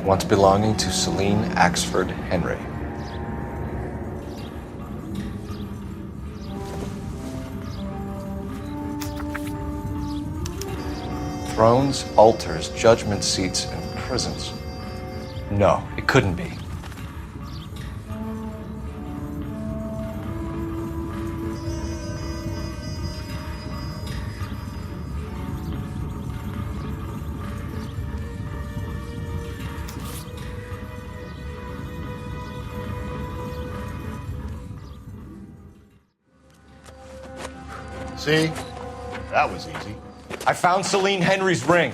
once belonging to Celine Axford Henry. Thrones, altars, judgment seats, and prisons. No, it couldn't be. See? That was easy. I found Celine Henry's ring.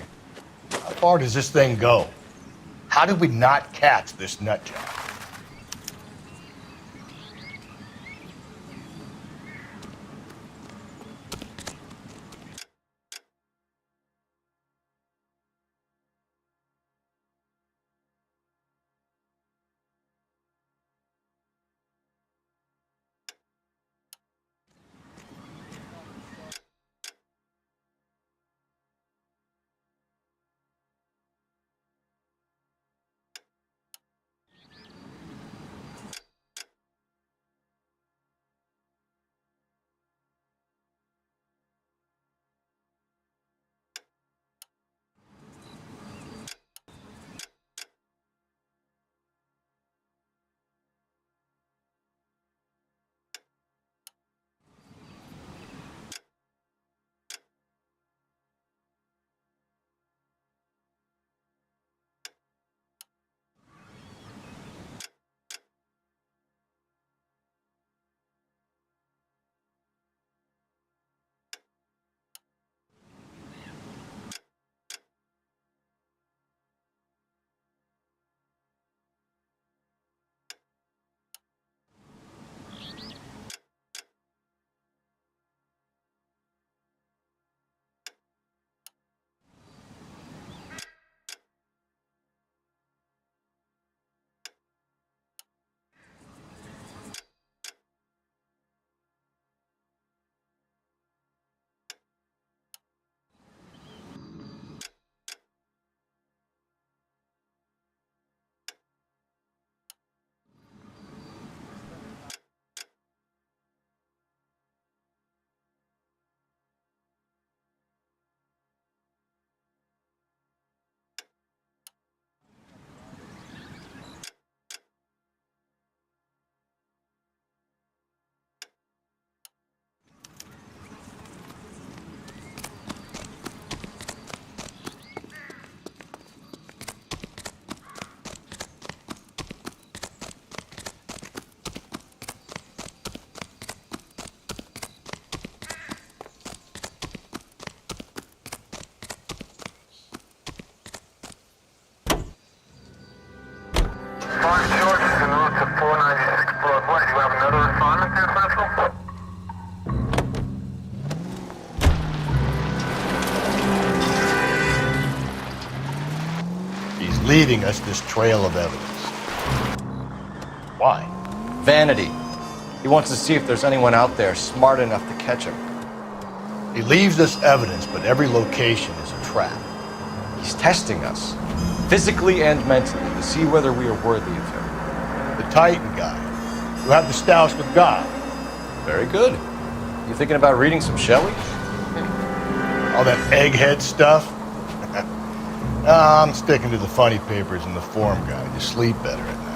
How far does this thing go? How did we not catch this nut job? Leading us this trail of evidence. Why? Vanity. He wants to see if there's anyone out there smart enough to catch him. He leaves us evidence, but every location is a trap. He's testing us, physically and mentally, to see whether we are worthy of him. The Titan guy, who had the stoush with God. Very good. You thinking about reading some Shelley? All that egghead stuff? I'm sticking to the funny papers and the form guide to sleep better at night.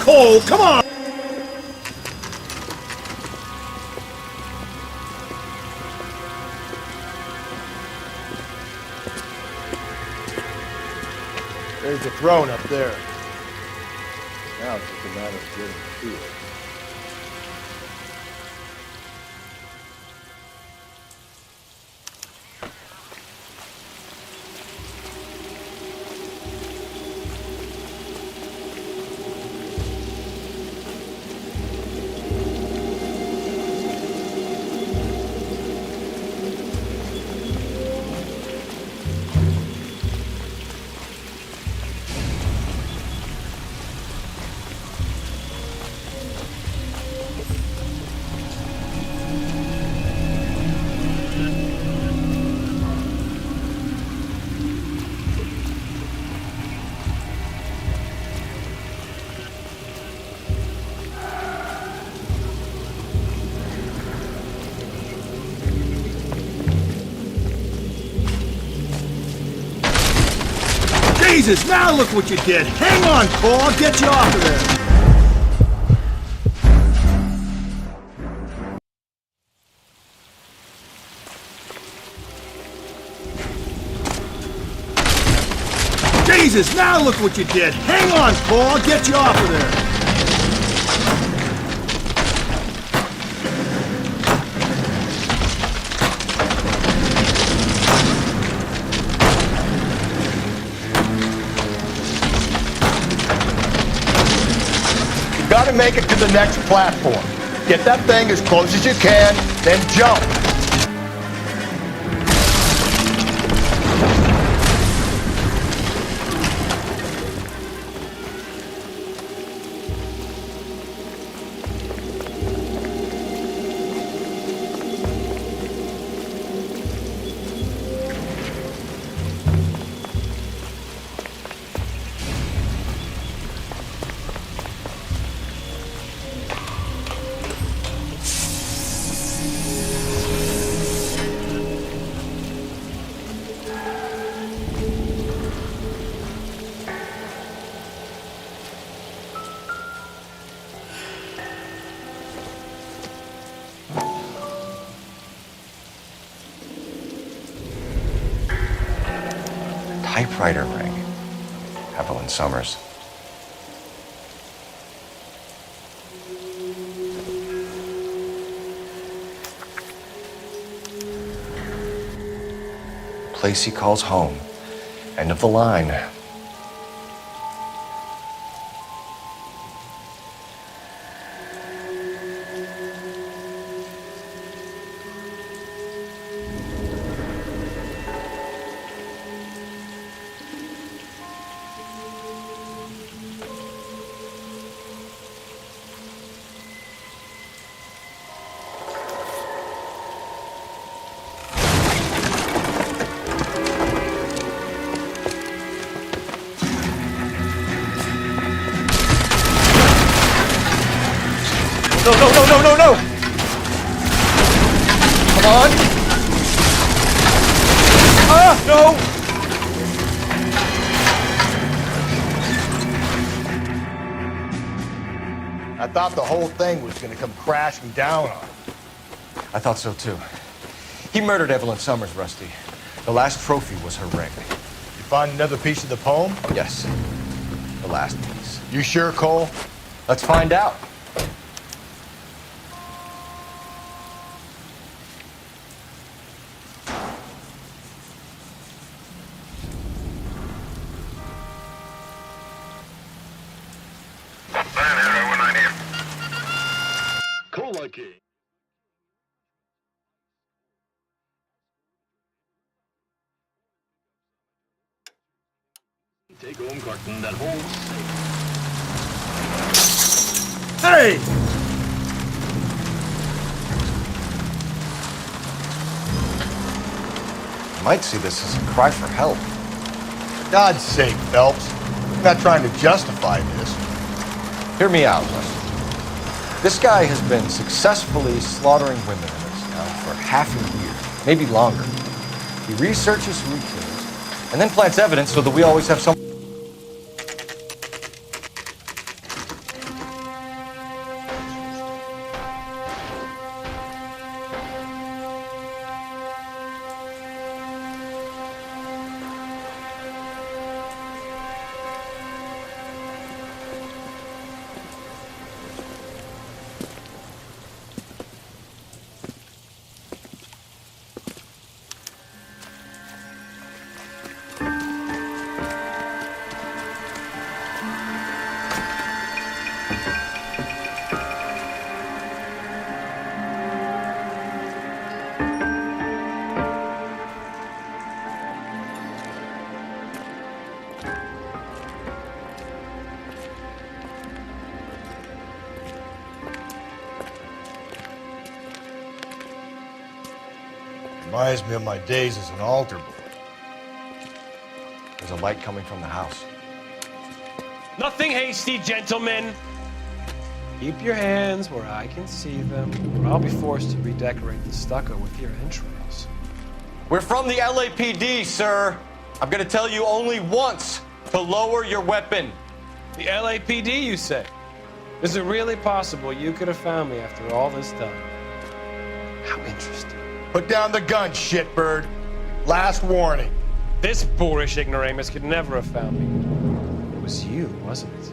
Cole, come on! There's the throne up there. Now it's just a matter of getting to it. Jesus, now look what you did. Hang on, Cole. I'll get you off of there. Jesus, now look what you did. Hang on, Cole. I'll get you off of there. Gotta make it to the next platform. Get that thing as close as you can, then jump. Typewriter ring. Evelyn Summers. Place he calls home. End of the line. No, no, no, no, no, no! Come on! Ah, no! I thought the whole thing was gonna come crashing down on him. I thought so too. He murdered Evelyn Summers, Rusty. The last trophy was her ring. You find another piece of the poem? Yes. The last piece. You sure, Cole? Let's find out. Take home carton that holds safe. Hey! You might see this as a cry for help. For God's sake, Phelps. I'm not trying to justify this. Hear me out, Rusty. This guy has been successfully slaughtering women in this town for half a year, maybe longer. He researches who he kills, and then plants evidence so that we always have some. Reminds me of my days as an altar boy. There's a light coming from the house. Nothing hasty, gentlemen. Keep your hands where I can see them, or I'll be forced to redecorate the stucco with your entrails. We're from the LAPD, sir. I'm gonna tell you only once to lower your weapon. The LAPD, you say? Is it really possible you could have found me after all this time? How interesting. Put down the gun, shitbird. Last warning. This boorish ignoramus could never have found me. It was you, wasn't it?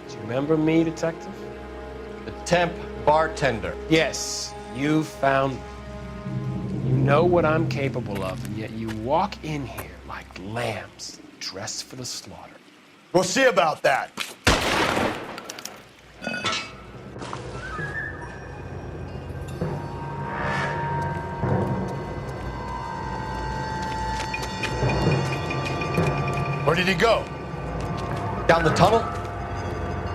Do you remember me, detective? The temp bartender. Yes, you found me. You know what I'm capable of, and yet you walk in here like lambs dressed for the slaughter. We'll see about that. Where did he go? Down the tunnel?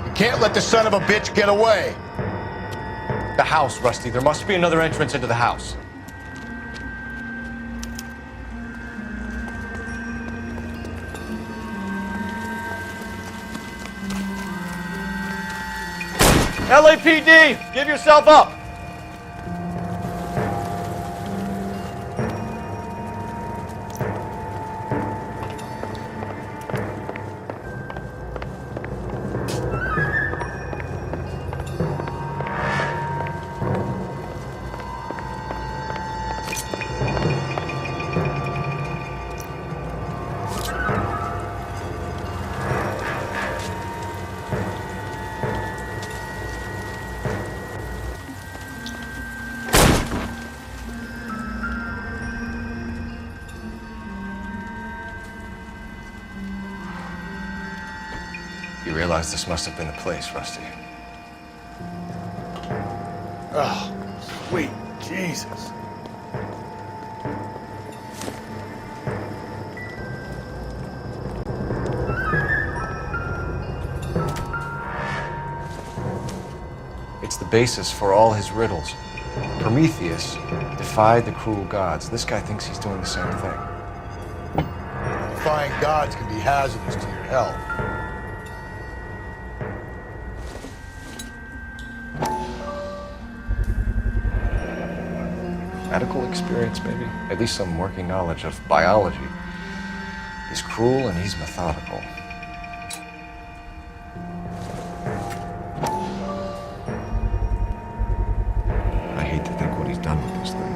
You can't let the son of a bitch get away. The house, Rusty. There must be another entrance into the house. LAPD, give yourself up. You realize this must have been the place, Rusty. Oh, sweet Jesus. It's the basis for all his riddles. Prometheus defied the cruel gods. This guy thinks he's doing the same thing. Defying gods can be hazardous to your health. Medical experience, maybe? At least some working knowledge of biology. He's cruel and he's methodical. I hate to think what he's done with this thing.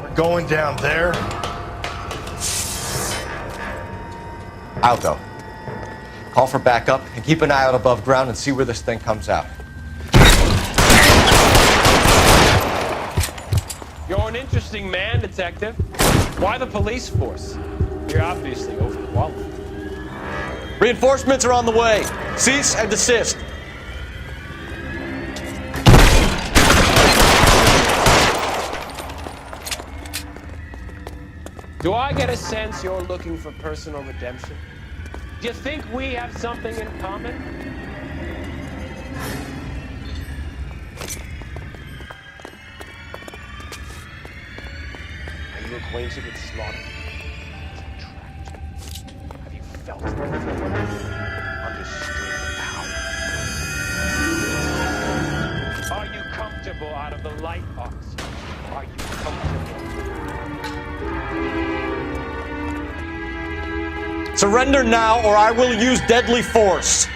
We're going down there. I'll go. Call for backup and keep an eye out above ground and see where this thing comes out. You're an interesting man, detective. Why the police force? You're obviously overqualified. Reinforcements are on the way. Cease and desist. Do I get a sense you're looking for personal redemption? Do you think we have something in common? Are you acquainted with slaughter? Have you felt it before? Understood the power? Are you comfortable out of the light box? Are you comfortable? Surrender now, or I will use deadly force.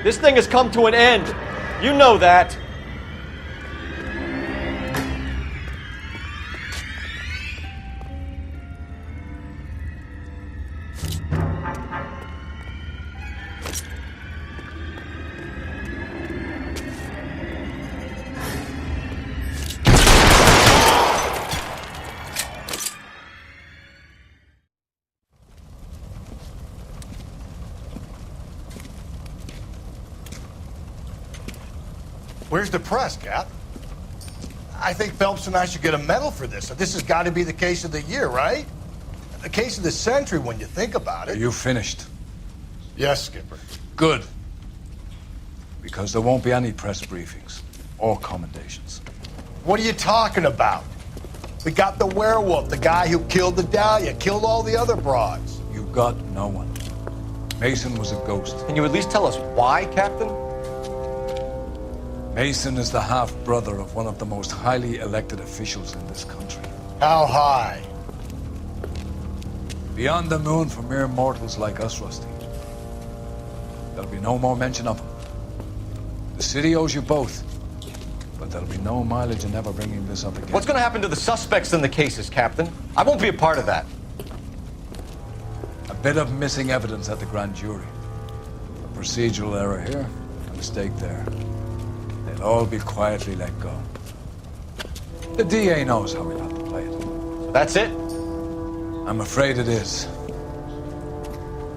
This thing has come to an end. You know that. Where's the press, Cap? I think Phelps and I should get a medal for this. This has got to be the case of the year, right? The case of the century when you think about it. Are you finished? Yes, Skipper. Good. Because there won't be any press briefings or commendations. What are you talking about? We got the werewolf, the guy who killed the Dahlia, killed all the other broads. You got no one. Mason was a ghost. Can you at least tell us why, Captain? Mason is the half-brother of one of the most highly elected officials in this country. How high? Beyond the moon for mere mortals like us, Rusty. There'll be no more mention of him. The city owes you both, but there'll be no mileage in ever bringing this up again. What's going to happen to the suspects in the cases, Captain? I won't be a part of that. A bit of missing evidence at the grand jury. A procedural error here, a mistake there. They'll all be quietly let go. The DA knows how we'll have to play it. That's it? I'm afraid it is.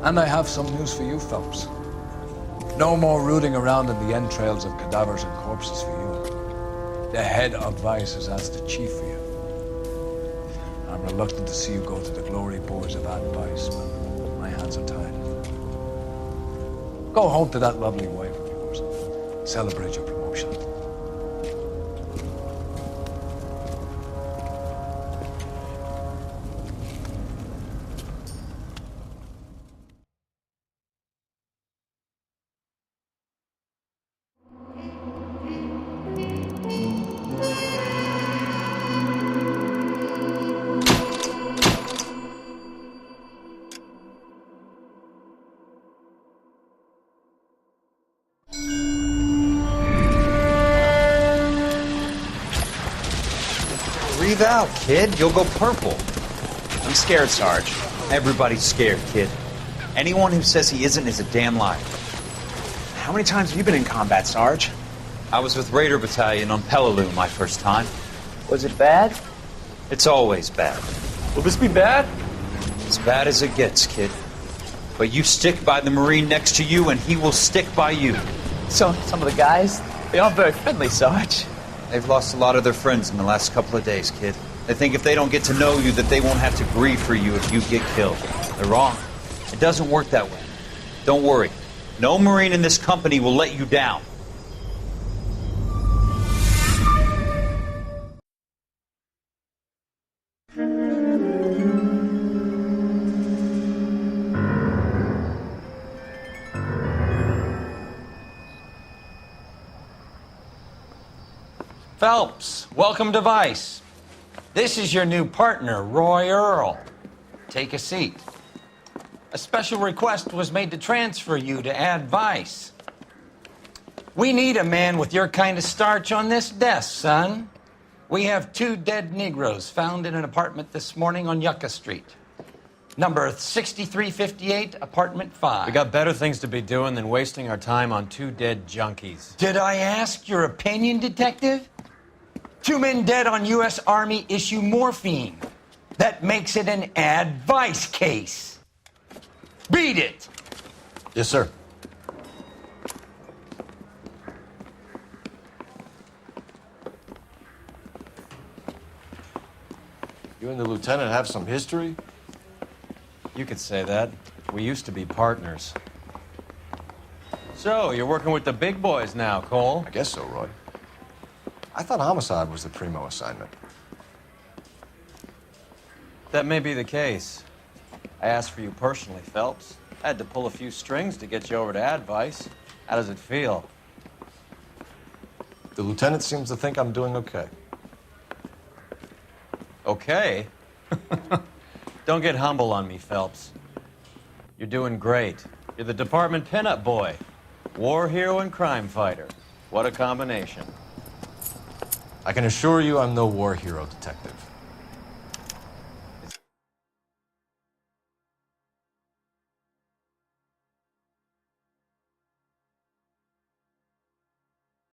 And I have some news for you, Phelps. No more rooting around in the entrails of cadavers and corpses for you. The head of Vice has asked the chief for you. I'm reluctant to see you go to the glory boards of advice, but my hands are tied. Go home to that lovely wife of yours. Celebrate your promotion. Breathe out, kid. You'll go purple. I'm scared, Sarge. Everybody's scared, kid. Anyone who says he isn't is a damn liar. How many times have you been in combat, Sarge? I was with Raider Battalion on Peleliu my first time. Was it bad? It's always bad. Will this be bad? As bad as it gets, kid. But you stick by the Marine next to you, and he will stick by you. So, some of the guys, they aren't very friendly, Sarge. They've lost a lot of their friends in the last couple of days, kid. They think if they don't get to know you, that they won't have to grieve for you if you get killed. They're wrong. It doesn't work that way. Don't worry. No Marine in this company will let you down. Phelps, welcome to Vice. This is your new partner, Roy Earl. Take a seat. A special request was made to transfer you to Ad Vice. We need a man with your kind of starch on this desk, son. We have 2 dead Negroes found in an apartment this morning on Yucca Street. Number 6358, apartment 5. We got better things to be doing than wasting our time on 2 dead junkies. Did I ask your opinion, detective? 2 men dead on U.S. Army issue morphine. That makes it an Ad Vice case. Beat it! Yes, sir. You and the lieutenant have some history? You could say that. We used to be partners. So, you're working with the big boys now, Cole? I guess so, Roy. I thought Homicide was the primo assignment. That may be the case. I asked for you personally, Phelps. I had to pull a few strings to get you over to Advice. How does it feel? The lieutenant seems to think I'm doing okay. Okay? Don't get humble on me, Phelps. You're doing great. You're the department pinup boy. War hero and crime fighter. What a combination. I can assure you I'm no war hero, detective.